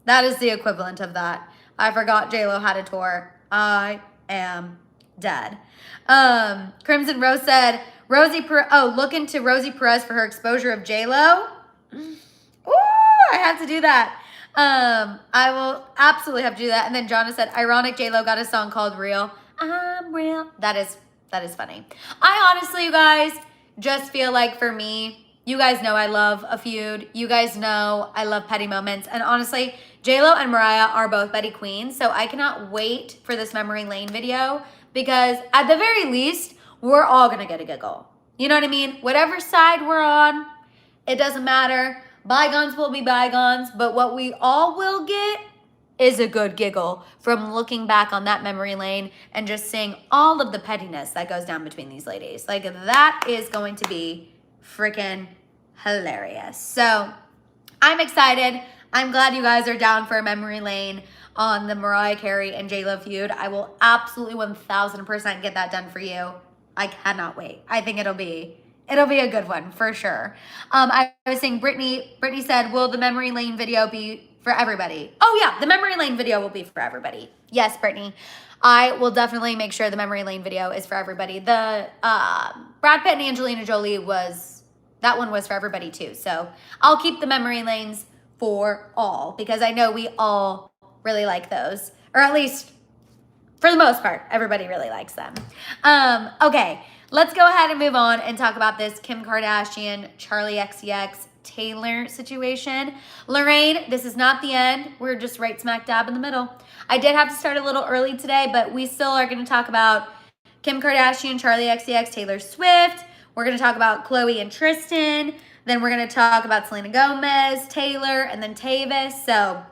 That is the equivalent of that. I forgot JLo had a tour. I am dead. Crimson Rose said, look into Rosie Perez for her exposure of JLo. Ooh, I have to do that. I will absolutely have to do that. And then Jonna said, ironic, JLo got a song called Real. I'm real. That is funny. I honestly, you guys, just feel like for me, you guys know I love a feud. You guys know I love petty moments. And honestly, JLo and Mariah are both petty queens. So I cannot wait for this memory lane video because at the very least, we're all going to get a giggle. You know what I mean? Whatever side we're on, it doesn't matter. Bygones will be bygones. But what we all will get is a good giggle from looking back on that memory lane and just seeing all of the pettiness that goes down between these ladies. Like, that is going to be freaking hilarious. So I'm excited. I'm glad you guys are down for a memory lane on the Mariah Carey and JLo feud. I will absolutely 1000% get that done for you. I cannot wait. I think it'll be a good one for sure. I was saying Brittany said, will the memory lane video be for everybody? Oh yeah, the memory lane video will be for everybody. Yes, Brittany. I will definitely make sure the memory lane video is for everybody. The Brad Pitt and Angelina Jolie that one was for everybody too. So I'll keep the memory lanes for all because I know we all really like those, or at least for the most part, everybody really likes them. Okay, let's go ahead and move on and talk about this Kim Kardashian, Charli XCX, Taylor situation. Lorraine, this is not the end. We're just right smack dab in the middle. I did have to start a little early today, but we still are going to talk about Kim Kardashian, Charli XCX, Taylor Swift. We're going to talk about Khloe and Tristan. Then we're gonna talk about Selena Gomez, Taylor, and then Tavis. So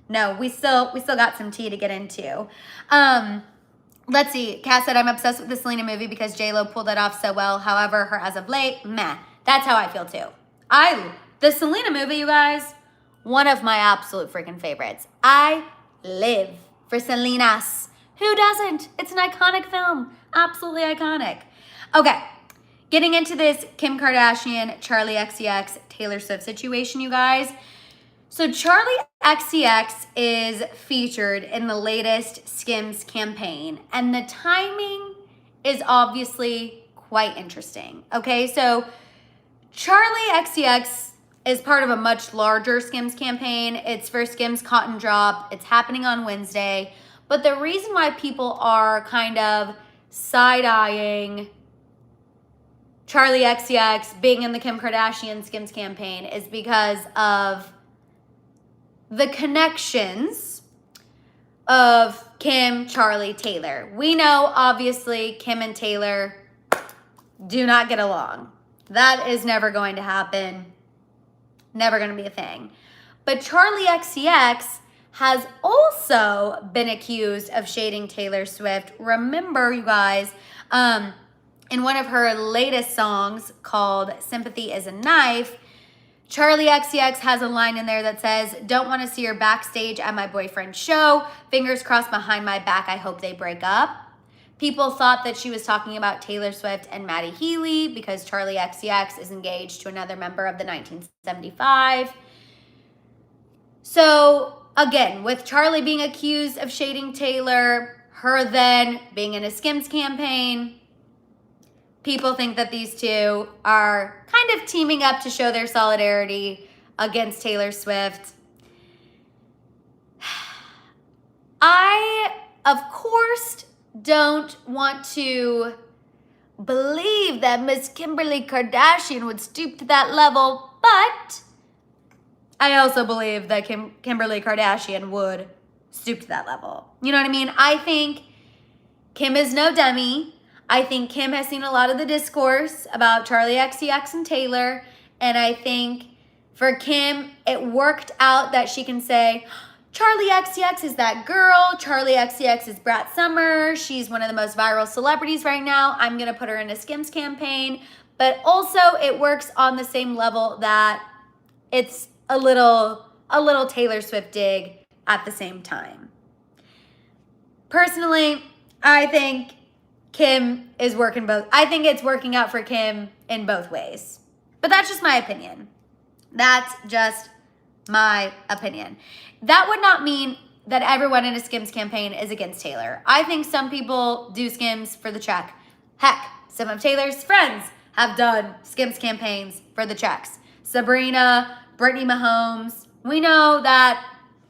no, we still got some tea to get into. Let's see. Cass said, I'm obsessed with the Selena movie because JLo pulled it off so well. However, her as of late, meh. That's how I feel too. The Selena movie, you guys, one of my absolute freaking favorites. I live for Selena's. Who doesn't? It's an iconic film. Absolutely iconic. Okay, getting into this Kim Kardashian, Charli XCX, Taylor Swift situation, you guys. So Charli XCX is featured in the latest Skims campaign, and the timing is obviously quite interesting. Okay, so Charli XCX is part of a much larger Skims campaign. It's for Skims Cotton Drop. It's happening on Wednesday. But the reason why people are kind of side-eyeing Charli XCX being in the Kim Kardashian Skims campaign is because of the connections of Kim, Charli, Taylor. We know, obviously, Kim and Taylor do not get along. That is never going to happen. Never going to be a thing. But Charli XCX has also been accused of shading Taylor Swift. Remember, you guys, in one of her latest songs called Sympathy is a Knife, Charli XCX has a line in there that says, don't want to see her backstage at my boyfriend's show. Fingers crossed behind my back, I hope they break up. People thought that she was talking about Taylor Swift and Maddie Healy because Charli XCX is engaged to another member of the 1975. So again, with Charli being accused of shading Taylor, her then being in a Skims campaign, people think that these two are kind of teaming up to show their solidarity against Taylor Swift. I, of course, don't want to believe that Miss Kimberly Kardashian would stoop to that level, but I also believe that Kimberly Kardashian would stoop to that level. You know what I mean? I think Kim is no dummy. I think Kim has seen a lot of the discourse about Charli XCX and Taylor, and I think for Kim, it worked out that she can say, Charli XCX is that girl. Charli XCX is Brat Summer. She's one of the most viral celebrities right now. I'm going to put her in a Skims campaign. But also it works on the same level that it's a little Taylor Swift dig at the same time. Personally, I think Kim is working both. I think it's working out for Kim in both ways. But that's just my opinion. That's just my opinion. That would not mean that everyone in a Skims campaign is against Taylor. I think some people do Skims for the check. Heck, some of Taylor's friends have done Skims campaigns for the checks. Sabrina, Brittany Mahomes. We know that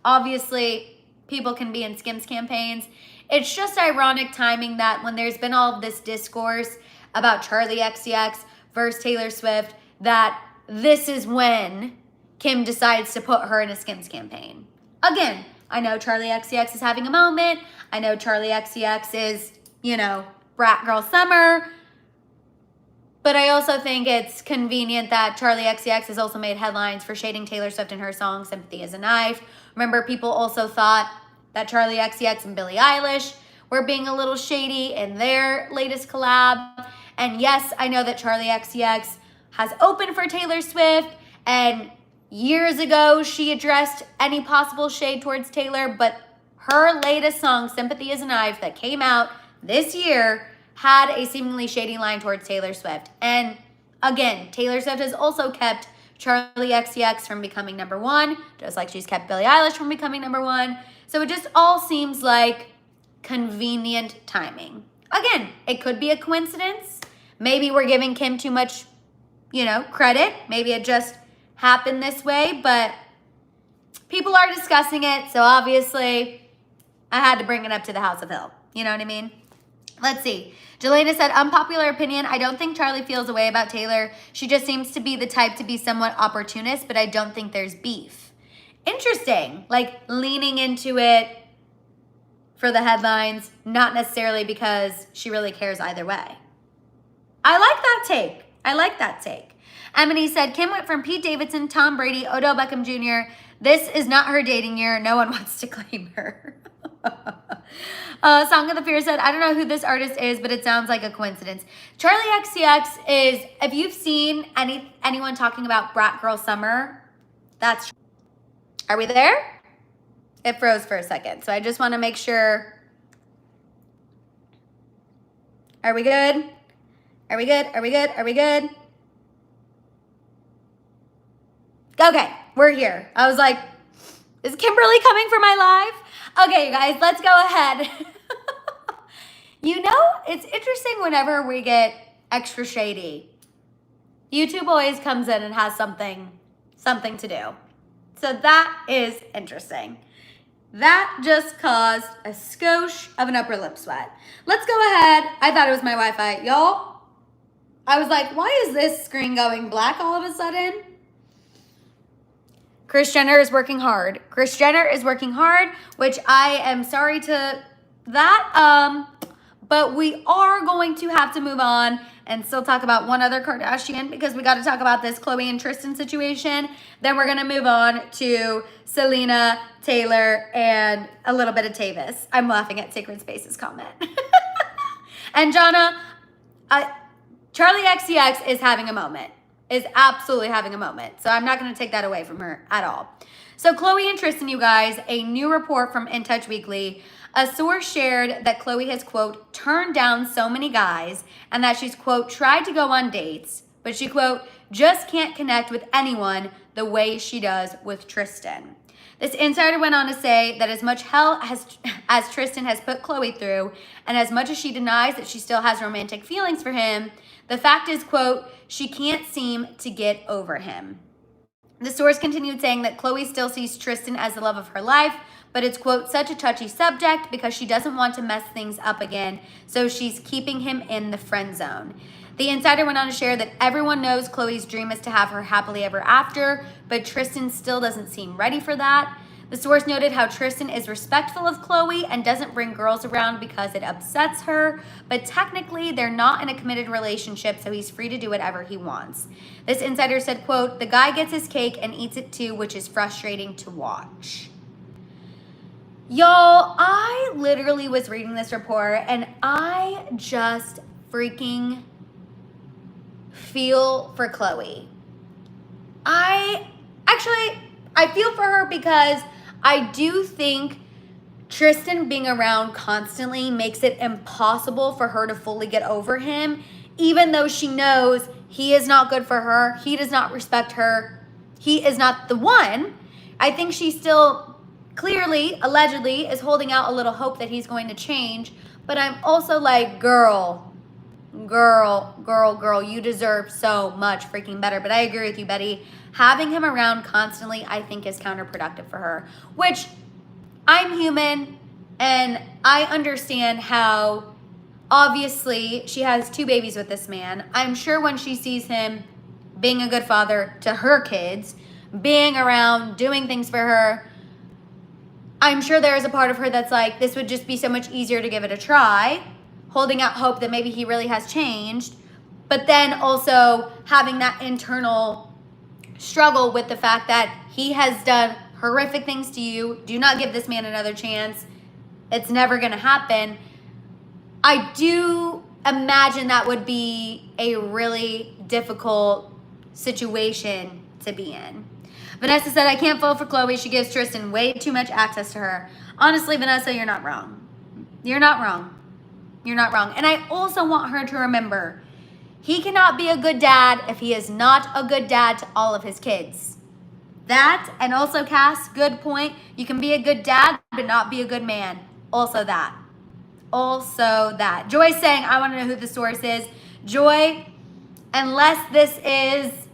obviously people can be in Skims campaigns. It's just ironic timing that when there's been all of this discourse about Charli XCX versus Taylor Swift, that this is when Kim decides to put her in a Skims campaign. Again, I know Charli XCX is having a moment. I know Charli XCX is, brat girl summer. But I also think it's convenient that Charli XCX has also made headlines for shading Taylor Swift in her song Sympathy is a Knife. Remember, people also thought that Charli XCX and Billie Eilish were being a little shady in their latest collab. And yes, I know that Charli XCX has opened for Taylor Swift, and years ago, she addressed any possible shade towards Taylor, but her latest song, Sympathy is a Knife, that came out this year, had a seemingly shady line towards Taylor Swift. And again, Taylor Swift has also kept Charli XCX from becoming number one, just like she's kept Billie Eilish from becoming number one. So it just all seems like convenient timing. Again, it could be a coincidence. Maybe we're giving Kim too much, credit. Maybe it just happened this way, but people are discussing it, so obviously I had to bring it up to the House of Hill. You know what I mean? Let's see. Jelena said, unpopular opinion, I don't think Charli feels a way about Taylor. She just seems to be the type to be somewhat opportunist, but I don't think there's beef. Interesting. Like leaning into it for the headlines, not necessarily because she really cares either way. I like that take. Emily said, Kim went from Pete Davidson, Tom Brady, Odell Beckham Jr. This is not her dating year. No one wants to claim her. Song of the Fear said, I don't know who this artist is, but it sounds like a coincidence. Charli XCX is, if you've seen anyone talking about Brat Girl Summer, that's, are we there? It froze for a second. So I just want to make sure. Are we good? Are we good? Are we good? Are we good? Okay, we're here. I was like, is Kimberly coming for my live? Okay, you guys, let's go ahead. You know, it's interesting whenever we get extra shady. YouTube always comes in and has something to do. So that is interesting. That just caused a skosh of an upper lip sweat. Let's go ahead. I thought it was my Wi-Fi. Y'all, I was like, why is this screen going black all of a sudden? Kris Jenner is working hard. Kris Jenner is working hard, which I am sorry to that. But we are going to have to move on and still talk about one other Kardashian because we got to talk about this Khloe and Tristan situation. Then we're going to move on to Selena, Taylor, and a little bit of Tavis. I'm laughing at Sacred Space's comment. And Jonna, Charli XCX is having a moment. Is absolutely having a moment. So I'm not going to take that away from her at all. So Khloe and Tristan, you guys, a new report from In Touch Weekly. A source shared that Khloe has, quote, turned down so many guys and that she's, quote, tried to go on dates, but she, quote, just can't connect with anyone the way she does with Tristan. This insider went on to say that as much hell as Tristan has put Khloe through and as much as she denies that she still has romantic feelings for him, the fact is, quote, she can't seem to get over him. The source continued saying that Khloe still sees Tristan as the love of her life, but it's, quote, such a touchy subject because she doesn't want to mess things up again, so she's keeping him in the friend zone. The insider went on to share that everyone knows Khloe's dream is to have her happily ever after, but Tristan still doesn't seem ready for that. The source noted how Tristan is respectful of Khloe and doesn't bring girls around because it upsets her, but technically they're not in a committed relationship, so he's free to do whatever he wants. This insider said, quote, the guy gets his cake and eats it too, which is frustrating to watch. Y'all, I literally was reading this report and I just freaking feel for Khloe. I feel for her because I do think Tristan being around constantly makes it impossible for her to fully get over him, even though she knows he is not good for her. He does not respect her. He is not the one. I think she still clearly, allegedly, is holding out a little hope that he's going to change. But I'm also like, girl, you deserve so much freaking better. But I agree with you, Betty. Having him around constantly, I think, is counterproductive for her. Which, I'm human, and I understand how, obviously, she has 2 babies with this man. I'm sure when she sees him being a good father to her kids, being around, doing things for her, I'm sure there is a part of her that's like, this would just be so much easier to give it a try, holding out hope that maybe he really has changed, but then also having that internal struggle with the fact that he has done horrific things to you. Do not give this man another chance. It's never going to happen. I do imagine that would be a really difficult situation to be in. Vanessa said, I can't vote for Khloe. She gives Tristan way too much access to her. Honestly, Vanessa, you're not wrong. You're not wrong. You're not wrong. And I also want her to remember, he cannot be a good dad if he is not a good dad to all of his kids. That, and also, Cass, good point. You can be a good dad, but not be a good man. Also that. Also that. Joy's saying, I want to know who the source is. Joy, unless this is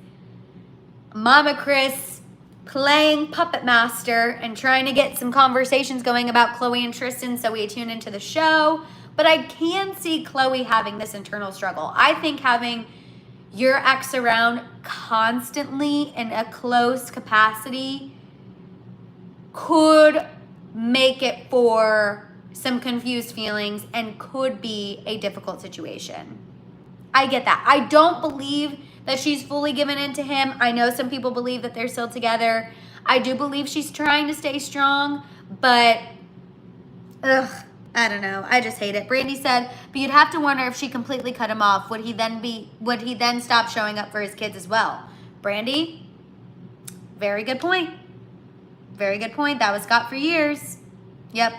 Mama Chris playing puppet master and trying to get some conversations going about Khloe and Tristan, so we tune into the show. But I can see Khloe having this internal struggle. I think having your ex around constantly in a close capacity could make it for some confused feelings and could be a difficult situation. I get that. I don't believe that she's fully given into him. I know some people believe that they're still together. I do believe she's trying to stay strong, but I don't know. I just hate it. Brandy said, but you'd have to wonder if she completely cut him off. Would he then stop showing up for his kids as well? Brandy, very good point. Very good point. That was Scott for years. Yep.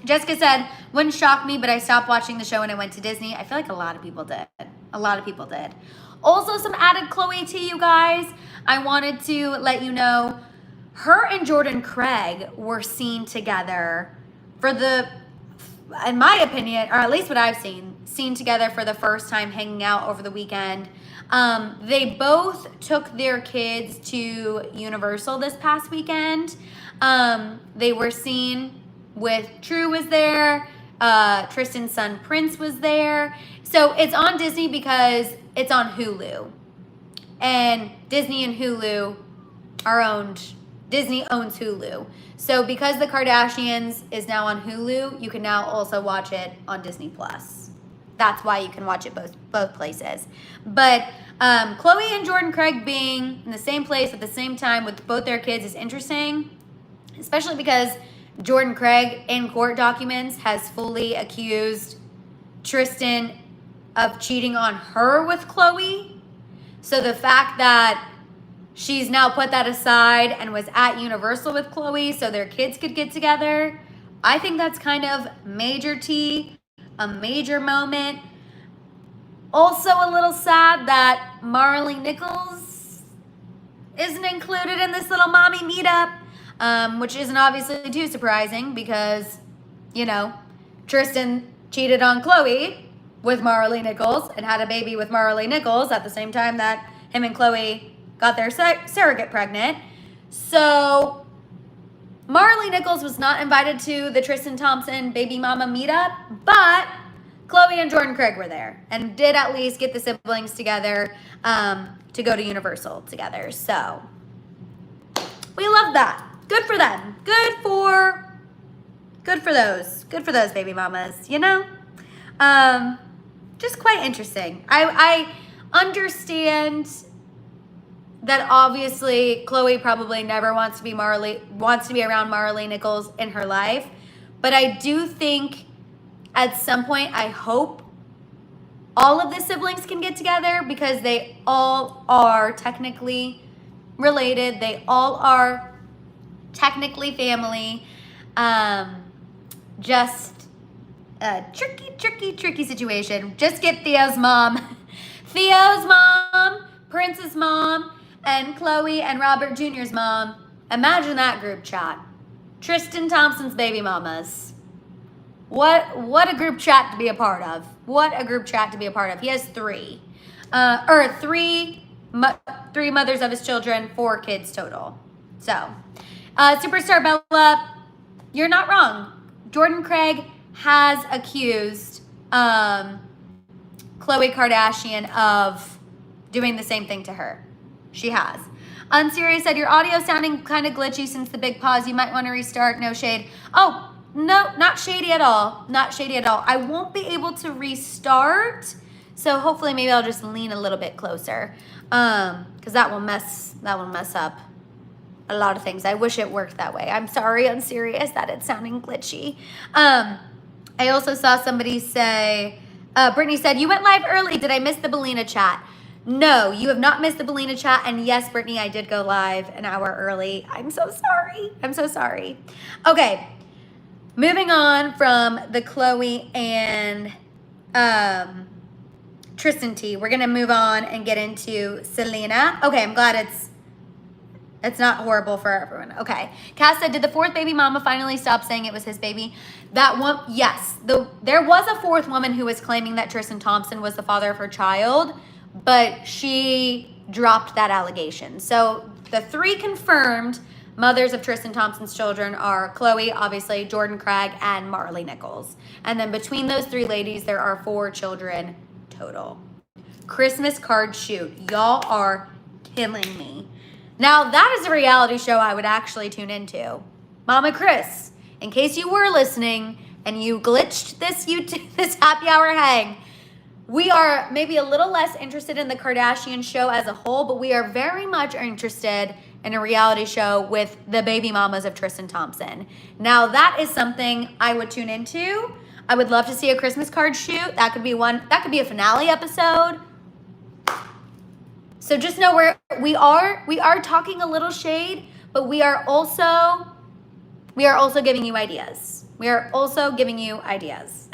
Jessica said, wouldn't shock me, but I stopped watching the show when I went to Disney. I feel like a lot of people did. A lot of people did. Also, some added Khloe tea, you guys. I wanted to let you know, her and Jordan Craig were seen together for the, in my opinion, or at least what I've seen together for the first time hanging out over the weekend. They both took their kids to Universal this past weekend. They were seen with True was there, Tristan's son Prince was there. So it's on Disney because it's on Hulu. And Disney and Hulu are owned, Disney owns Hulu. So because the Kardashians is now on Hulu, you can now also watch it on Disney Plus. That's why you can watch it both places. But Khloe and Jordan Craig being in the same place at the same time with both their kids is interesting, especially because Jordan Craig in court documents has fully accused Tristan of cheating on her with Khloe. So the fact that she's now put that aside and was at Universal with Khloe so their kids could get together, I think that's kind of major tea, a major moment. Also a little sad that Marley Nichols isn't included in this little mommy meetup, which isn't obviously too surprising because, you know, Tristan cheated on Khloe with Marley Nichols and had a baby with Marley Nichols at the same time that him and Khloe got their surrogate pregnant. So Marley Nichols was not invited to the Tristan Thompson baby mama meetup, but Khloe and Jordan Craig were there and did at least get the siblings together to go to Universal together. So we love that. Good for them. Good for those baby mamas, you know? Just quite interesting. I understand that obviously Khloe probably never wants to be around Marley Nichols in her life, but I do think at some point I hope all of the siblings can get together because they all are technically related. They all are technically family. Just a tricky situation. Just get Theo's mom, Prince's mom, and Khloe and Robert Jr.'s mom. Imagine that group chat. Tristan Thompson's baby mamas. What a group chat to be a part of. What a group chat to be a part of. He has three mothers of his children, 4 kids total. So, Superstar Bella, you're not wrong. Jordan Craig has accused Khloe Kardashian of doing the same thing to her. She has. Unserious said, your audio sounding kind of glitchy since the big pause. You might want to restart. No shade. Oh, no, not shady at all. Not shady at all. I won't be able to restart. So hopefully maybe I'll just lean a little bit closer. Because that will mess up a lot of things. I wish it worked that way. I'm sorry, Unserious, that it's sounding glitchy. I also saw somebody say, Brittany said, you went live early. Did I miss the Belina chat? No, you have not missed the Belina chat. And yes, Brittany, I did go live an hour early. I'm so sorry. I'm so sorry. Okay, moving on from the Khloe and Tristan tea. We're going to move on and get into Selena. Okay, I'm glad it's not horrible for everyone. Okay. Cass said, did the 4th baby mama finally stop saying it was his baby? That one, yes. There was a 4th woman who was claiming that Tristan Thompson was the father of her child, but she dropped that allegation. So the 3 confirmed mothers of Tristan Thompson's children are Khloe, obviously, Jordan Craig, and Marley Nichols. And then between those 3 ladies, there are 4 children total. Christmas card shoot. Y'all are killing me. Now, that is a reality show I would actually tune into. Mama Chris, in case you were listening and you glitched this happy hour hang, we are maybe a little less interested in the Kardashian show as a whole, but we are very much interested in a reality show with the baby mamas of Tristan Thompson. Now that is something I would tune into. I would love to see a Christmas card shoot. That could be a finale episode. So just know we are talking a little shade, but we are also giving you ideas. We are also giving you ideas.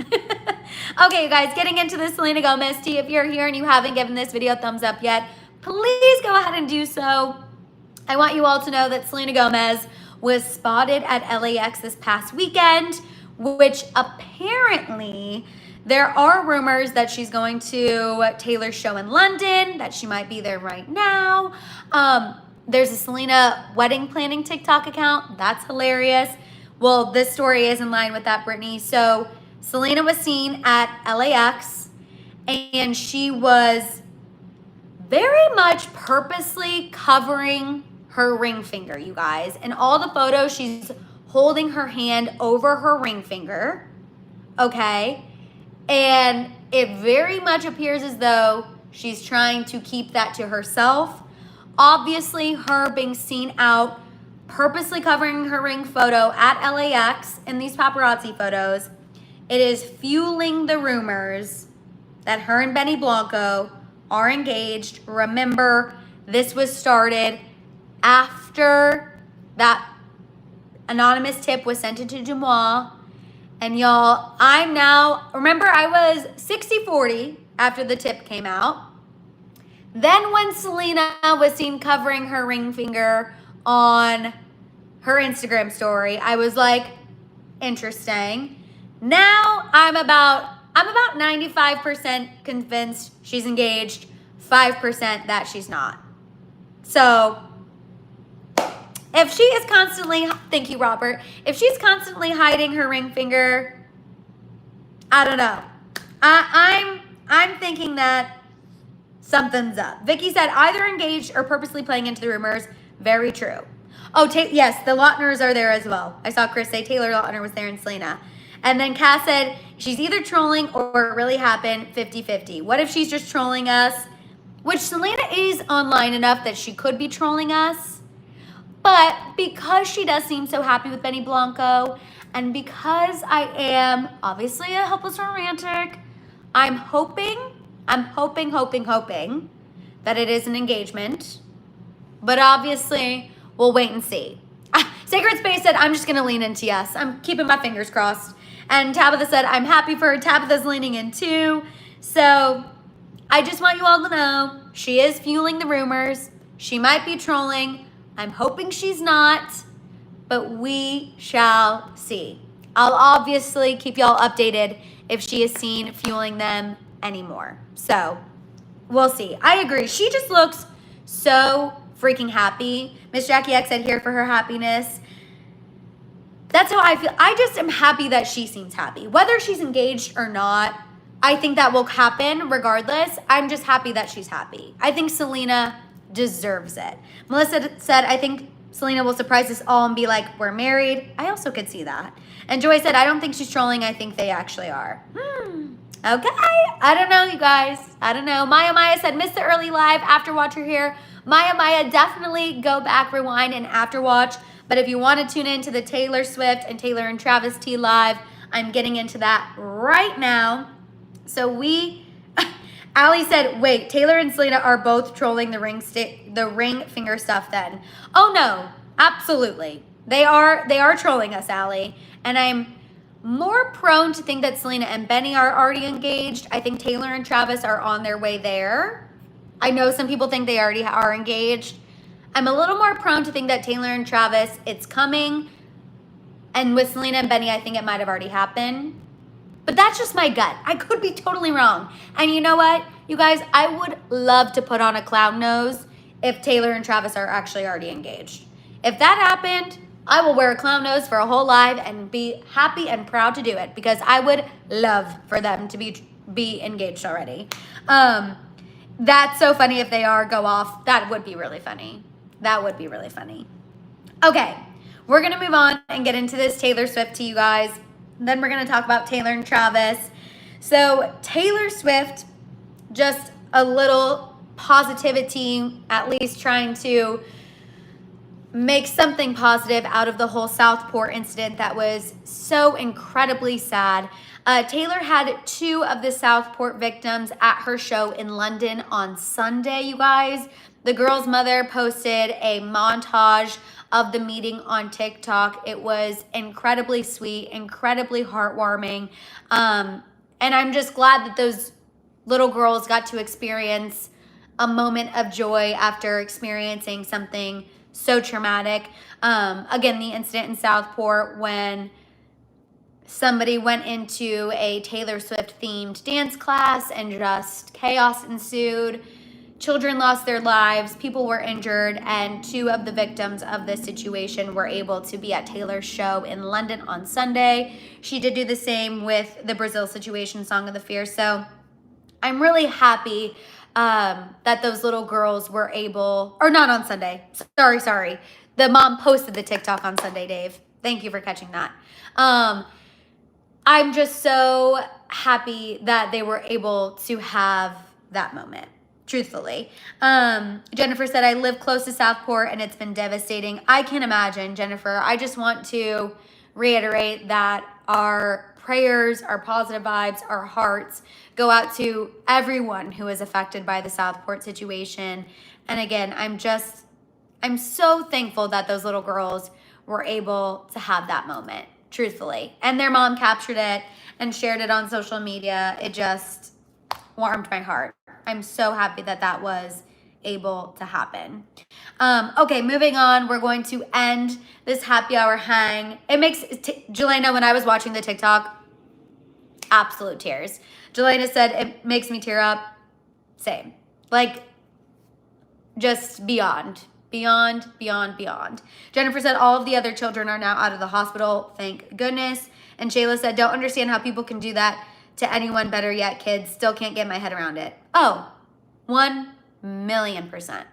Okay, you guys, getting into the Selena Gomez tea. If you're here and you haven't given this video a thumbs up yet, please go ahead and do so. I want you all to know that Selena Gomez was spotted at LAX this past weekend, which apparently there are rumors that she's going to Taylor's show in London, that she might be there right now. There's a Selena wedding planning TikTok account. That's hilarious. Well, this story is in line with that, Brittany. So Selena was seen at LAX, and she was very much purposely covering her ring finger, you guys. In all the photos, she's holding her hand over her ring finger, okay? And it very much appears as though she's trying to keep that to herself. Obviously, her being seen out purposely covering her ring photo at LAX in these paparazzi photos, it is fueling the rumors that her and Benny Blanco are engaged. Remember, this was started after that anonymous tip was sent into Dumois. And y'all, remember I was 60-40 after the tip came out. Then when Selena was seen covering her ring finger on her Instagram story, I was like, interesting. Now I'm about 95% convinced she's engaged, 5% that she's not. So if she is constantly, thank you, Robert, if she's constantly hiding her ring finger, I don't know. I'm thinking that something's up. Vicky said either engaged or purposely playing into the rumors. Very true. Oh, yes, the Lautners are there as well. I saw Chris say Taylor Lautner was there and Selena. And then Cass said she's either trolling or it really happened, 50-50. What if she's just trolling us? Which Selena is online enough that she could be trolling us. But because she does seem so happy with Benny Blanco, and because I am obviously a hopeless romantic, I'm hoping that it is an engagement. But obviously, we'll wait and see. Sacred Space said, I'm just going to lean into yes. I'm keeping my fingers crossed. And Tabitha said, I'm happy for her. Tabitha's leaning in too. So I just want you all to know she is fueling the rumors. She might be trolling. I'm hoping she's not, but we shall see. I'll obviously keep y'all updated if she is seen fueling them anymore. So we'll see. I agree. She just looks so freaking happy. Miss Jackie X said here for her happiness. That's how I feel. I just am happy that she seems happy. Whether she's engaged or not, I think that will happen regardless. I'm just happy that she's happy. I think Selena deserves it. Melissa said, I think Selena will surprise us all and be like, we're married. I also could see that. And Joy said, I don't think she's trolling. I think they actually are. Okay. I don't know, you guys. I don't know. Maya said, miss the early live after watcher here. Maya, definitely go back, rewind, and after watch. But if you want to tune in to the Taylor Swift and Taylor and Travis T live, I'm getting into that right now. So Allie said, wait, Taylor and Selena are both trolling the ring finger stuff then. Oh no, absolutely. They are trolling us, Allie. And I'm more prone to think that Selena and Benny are already engaged. I think Taylor and Travis are on their way there. I know some people think they already are engaged. I'm a little more prone to think that Taylor and Travis, it's coming. And with Selena and Benny, I think it might have already happened. But that's just my gut. I could be totally wrong. And you know what, you guys, I would love to put on a clown nose if Taylor and Travis are actually already engaged. If that happened, I will wear a clown nose for a whole live and be happy and proud to do it because I would love for them to be engaged already. That's so funny if they are go off. That would be really funny. That would be really funny. Okay, we're going to move on and get into this Taylor Swift to you guys. Then we're going to talk about Taylor and Travis. So Taylor Swift just a little positivity, at least trying to make something positive out of the whole Southport incident that was so incredibly sad. Taylor had 2 of the Southport victims at her show in London on Sunday, you guys. The girl's mother posted a montage of the meeting on TikTok. It was incredibly sweet, incredibly heartwarming. And I'm just glad that those little girls got to experience a moment of joy after experiencing something so traumatic. Again, the incident in Southport when somebody went into a Taylor Swift themed dance class and just chaos ensued. Children lost their lives, people were injured, and 2 of the victims of this situation were able to be at Taylor's show in London on Sunday. She did do the same with the Brazil situation, Song of the Fierce. So I'm really happy that those little girls were able, or not on Sunday. Sorry. The mom posted the TikTok on Sunday, Dave. Thank you for catching that. I'm just so happy that they were able to have that moment, truthfully. Jennifer said, I live close to Southport and it's been devastating. I can imagine, Jennifer. I just want to reiterate that our prayers, our positive vibes, our hearts go out to everyone who is affected by the Southport situation. And again, I'm so thankful that those little girls were able to have that moment, truthfully. And their mom captured it and shared it on social media. It just warmed my heart. I'm so happy that that was able to happen. Okay, moving on. We're going to end this happy hour hang. It makes, Jelena, when I was watching the TikTok, absolute tears. Jelena said, it makes me tear up. Same. Like, just beyond. Jennifer said, all of the other children are now out of the hospital. Thank goodness. And Shayla said, don't understand how people can do that to anyone. Better yet, kids. Still can't get my head around it. Oh, 1,000,000%.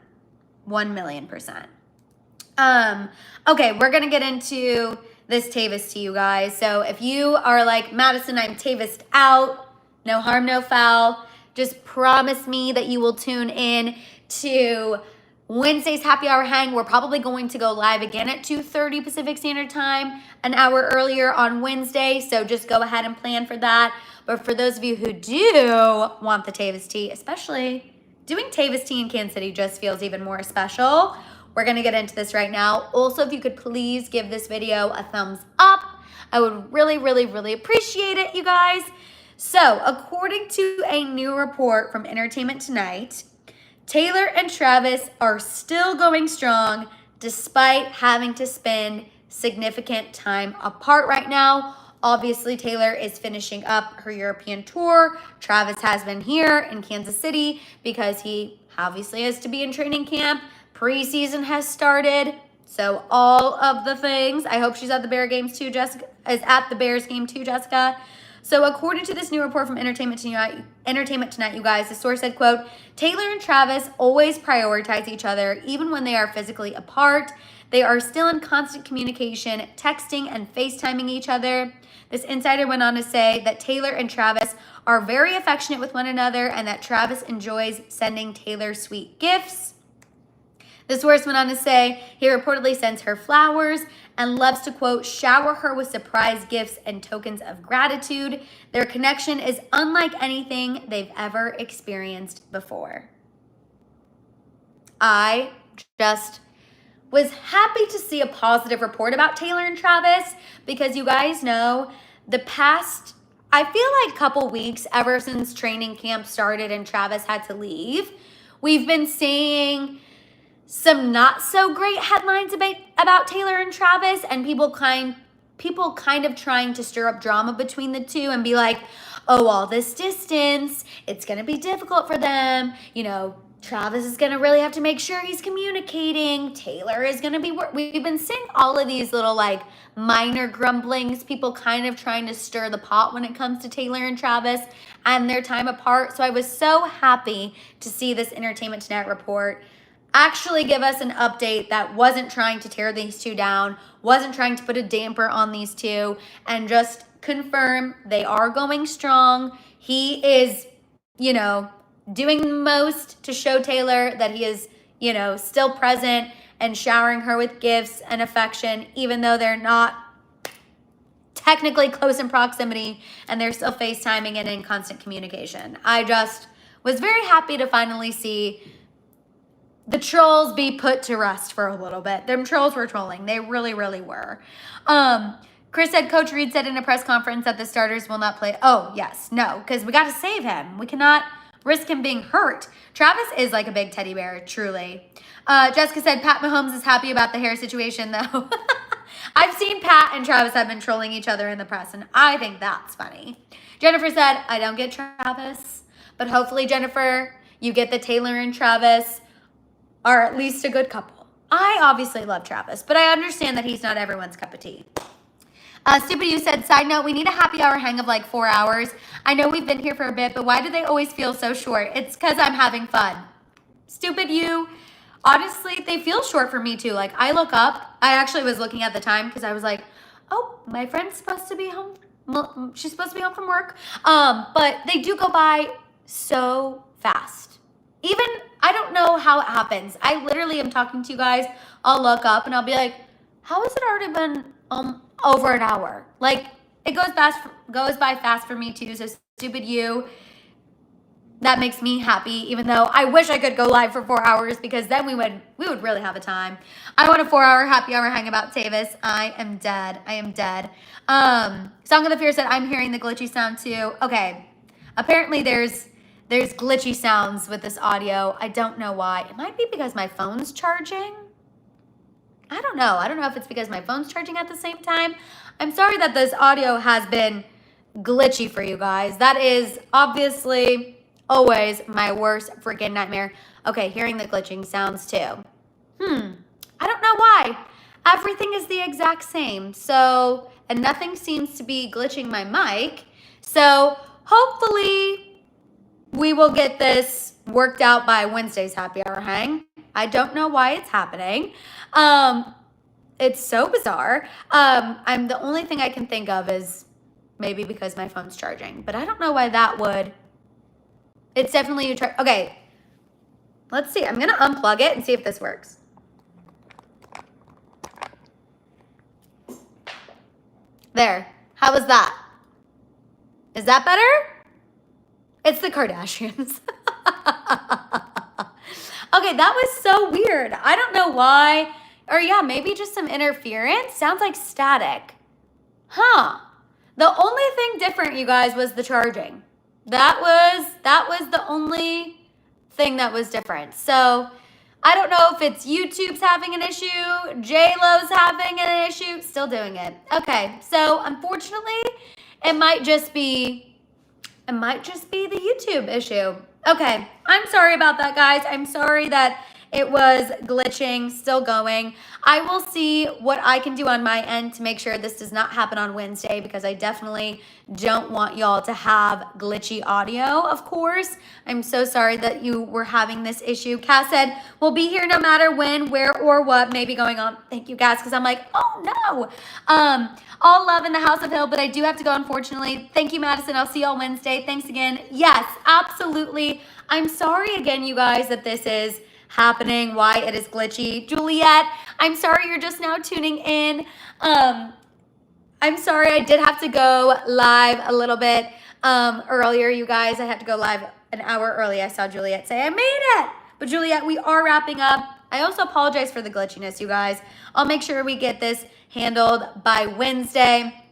1,000,000%. Okay, we're going to get into this Tavis tea, you guys. So if you are like, Madison, I'm Tavis out, no harm, no foul, just promise me that you will tune in to Wednesday's happy hour hang. We're probably going to go live again at 2:30 Pacific Standard Time, an hour earlier on Wednesday. So just go ahead and plan for that. But for those of you who do want the Tavis tea, especially doing Tavis tea in Kansas City just feels even more special. We're going to get into this right now. Also, if you could please give this video a thumbs up, I would really appreciate it, you guys. So according to a new report from Entertainment Tonight, Taylor and Travis are still going strong despite having to spend significant time apart right now. Obviously, Taylor is finishing up her European tour. Travis has been here in Kansas City because he obviously has to be in training camp. Preseason has started. So all of the things. I hope she's at the Bears games too, Jessica. Is at the Bears game too, Jessica. So according to this new report from Entertainment Tonight, you guys, the source said, quote, Taylor and Travis always prioritize each other even when they are physically apart. They are still in constant communication, texting and FaceTiming each other. This insider went on to say that Taylor and Travis are very affectionate with one another and that Travis enjoys sending Taylor sweet gifts. The source went on to say he reportedly sends her flowers and loves to, quote, shower her with surprise gifts and tokens of gratitude. Their connection is unlike anything they've ever experienced before. I just was happy to see a positive report about Taylor and Travis because you guys know the past, I feel like couple weeks ever since training camp started and Travis had to leave, we've been seeing some not so great headlines about Taylor and Travis and people kind of trying to stir up drama between the two and be like, oh, all this distance, it's going to be difficult for them. You know, Travis is going to really have to make sure he's communicating. Taylor is going to be, we've been seeing all of these little like minor grumblings, people kind of trying to stir the pot when it comes to Taylor and Travis and their time apart. So I was so happy to see this Entertainment Tonight report actually give us an update that wasn't trying to tear these two down, wasn't trying to put a damper on these two, and just confirm they are going strong. He is, you know, doing the most to show Taylor that he is, you know, still present and showering her with gifts and affection, even though they're not technically close in proximity and they're still FaceTiming and in constant communication. I just was very happy to finally see the trolls be put to rest for a little bit. Them trolls were trolling. They really, really were. Chris said, Coach Reed said in a press conference that the starters will not play. Oh, yes. No, because we got to save him. We cannot risk him being hurt. Travis is like a big teddy bear, truly. Jessica said, Pat Mahomes is happy about the hair situation, though. I've seen Pat and Travis have been trolling each other in the press, and I think that's funny. Jennifer said, I don't get Travis, but hopefully, Jennifer, you get the Taylor and Travis are at least a good couple. I obviously love Travis, but I understand that he's not everyone's cup of tea. Stupid You said, side note, we need a happy hour hang of like 4 hours. I know we've been here for a bit, but why do they always feel so short? It's because I'm having fun. Stupid You. Honestly, they feel short for me too. Like I look up, I actually was looking at the time because I was like, oh, my friend's supposed to be home. Well, she's supposed to be home from work. But they do go by so fast. Even, I don't know how it happens. I literally am talking to you guys. I'll look up and I'll be like, how has it already been over an hour? Like it goes by fast for me too. So Stupid You. That makes me happy, even though I wish I could go live for 4 hours because then we would really have a time. I want a 4-hour happy hour hang about Tavis. I am dead. I am dead. Song of the Fear said, I'm hearing the glitchy sound too. Okay. Apparently there's glitchy sounds with this audio. I don't know why. It might be because my phone's charging. I don't know. I don't know if it's because my phone's charging at the same time. I'm sorry that this audio has been glitchy for you guys. That is obviously always my worst freaking nightmare. Okay, hearing the glitching sounds too. I don't know why. Everything is the exact same. So, and nothing seems to be glitching my mic. So, hopefully we will get this worked out by Wednesday's happy hour hang. I don't know why it's happening. It's so bizarre. The only thing I can think of is maybe because my phone's charging, but I don't know why that would. It's definitely okay. Let's see. I'm going to unplug it and see if this works. There. How was that? Is that better? It's the Kardashians. Okay, that was so weird. I don't know why. Or yeah, maybe just some interference. Sounds like static. Huh. The only thing different, you guys, was the charging. That was the only thing that was different. So I don't know if it's YouTube's having an issue, JLo's having an issue, still doing it. Okay, so unfortunately, it might just be the YouTube issue. Okay, I'm sorry about that, guys. I'm sorry that it was glitching, still going. I will see what I can do on my end to make sure this does not happen on Wednesday because I definitely don't want y'all to have glitchy audio, of course. I'm so sorry that you were having this issue. Cass said, we'll be here no matter when, where, or what may be going on. Thank you, Cass, because I'm like, oh, no. All love in the House of Hill, but I do have to go, unfortunately. Thank you, Madison. I'll see y'all Wednesday. Thanks again. Yes, absolutely. I'm sorry again, you guys, that this is happening, why it is glitchy. Juliet, I'm sorry you're just now tuning in. I'm sorry I did have to go live a little bit earlier, you guys. I had to go live an hour early. I saw Juliet say, I made it. But Juliet, we are wrapping up. I also apologize for the glitchiness, you guys. I'll make sure we get this handled by Wednesday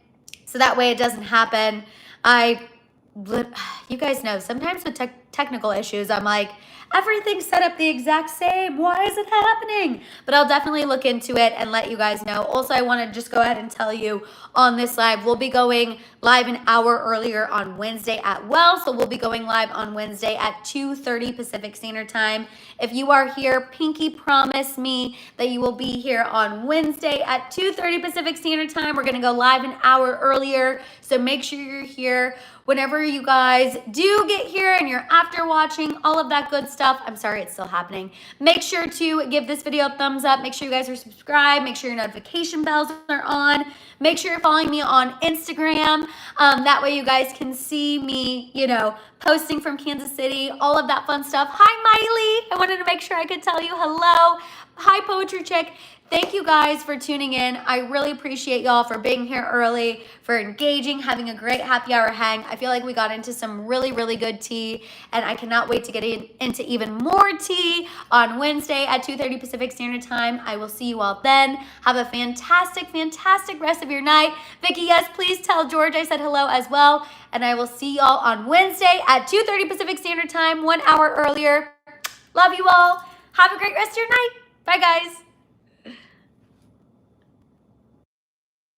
so that way it doesn't happen. You guys know, sometimes with technical issues, I'm like, everything's set up the exact same. Why is it happening? But I'll definitely look into it and let you guys know. Also, I want to just go ahead and tell you on this live, we'll be going live an hour earlier on Wednesday at well. So we'll be going live on Wednesday at 2:30 Pacific Standard Time. If you are here, Pinky promise me that you will be here on Wednesday at 2:30 Pacific Standard Time. We're going to go live an hour earlier. So make sure you're here. Whenever you guys do get here and you're after watching, all of that good stuff. I'm sorry it's still happening. Make sure to give this video a thumbs up. Make sure you guys are subscribed. Make sure your notification bells are on. Make sure you're following me on Instagram. That way you guys can see me, you know, posting from Kansas City, all of that fun stuff. Hi, Miley. I wanted to make sure I could tell you hello. Hi, Poetry Chick. Thank you guys for tuning in. I really appreciate y'all for being here early, for engaging, having a great happy hour hang. I feel like we got into some really, really good tea, and I cannot wait to get into even more tea on Wednesday at 2:30 Pacific Standard Time. I will see you all then. Have a fantastic, fantastic rest of your night. Vicky, yes, please tell George I said hello as well, and I will see y'all on Wednesday at 2:30 Pacific Standard Time, 1 hour earlier. Love you all. Have a great rest of your night. Bye, guys.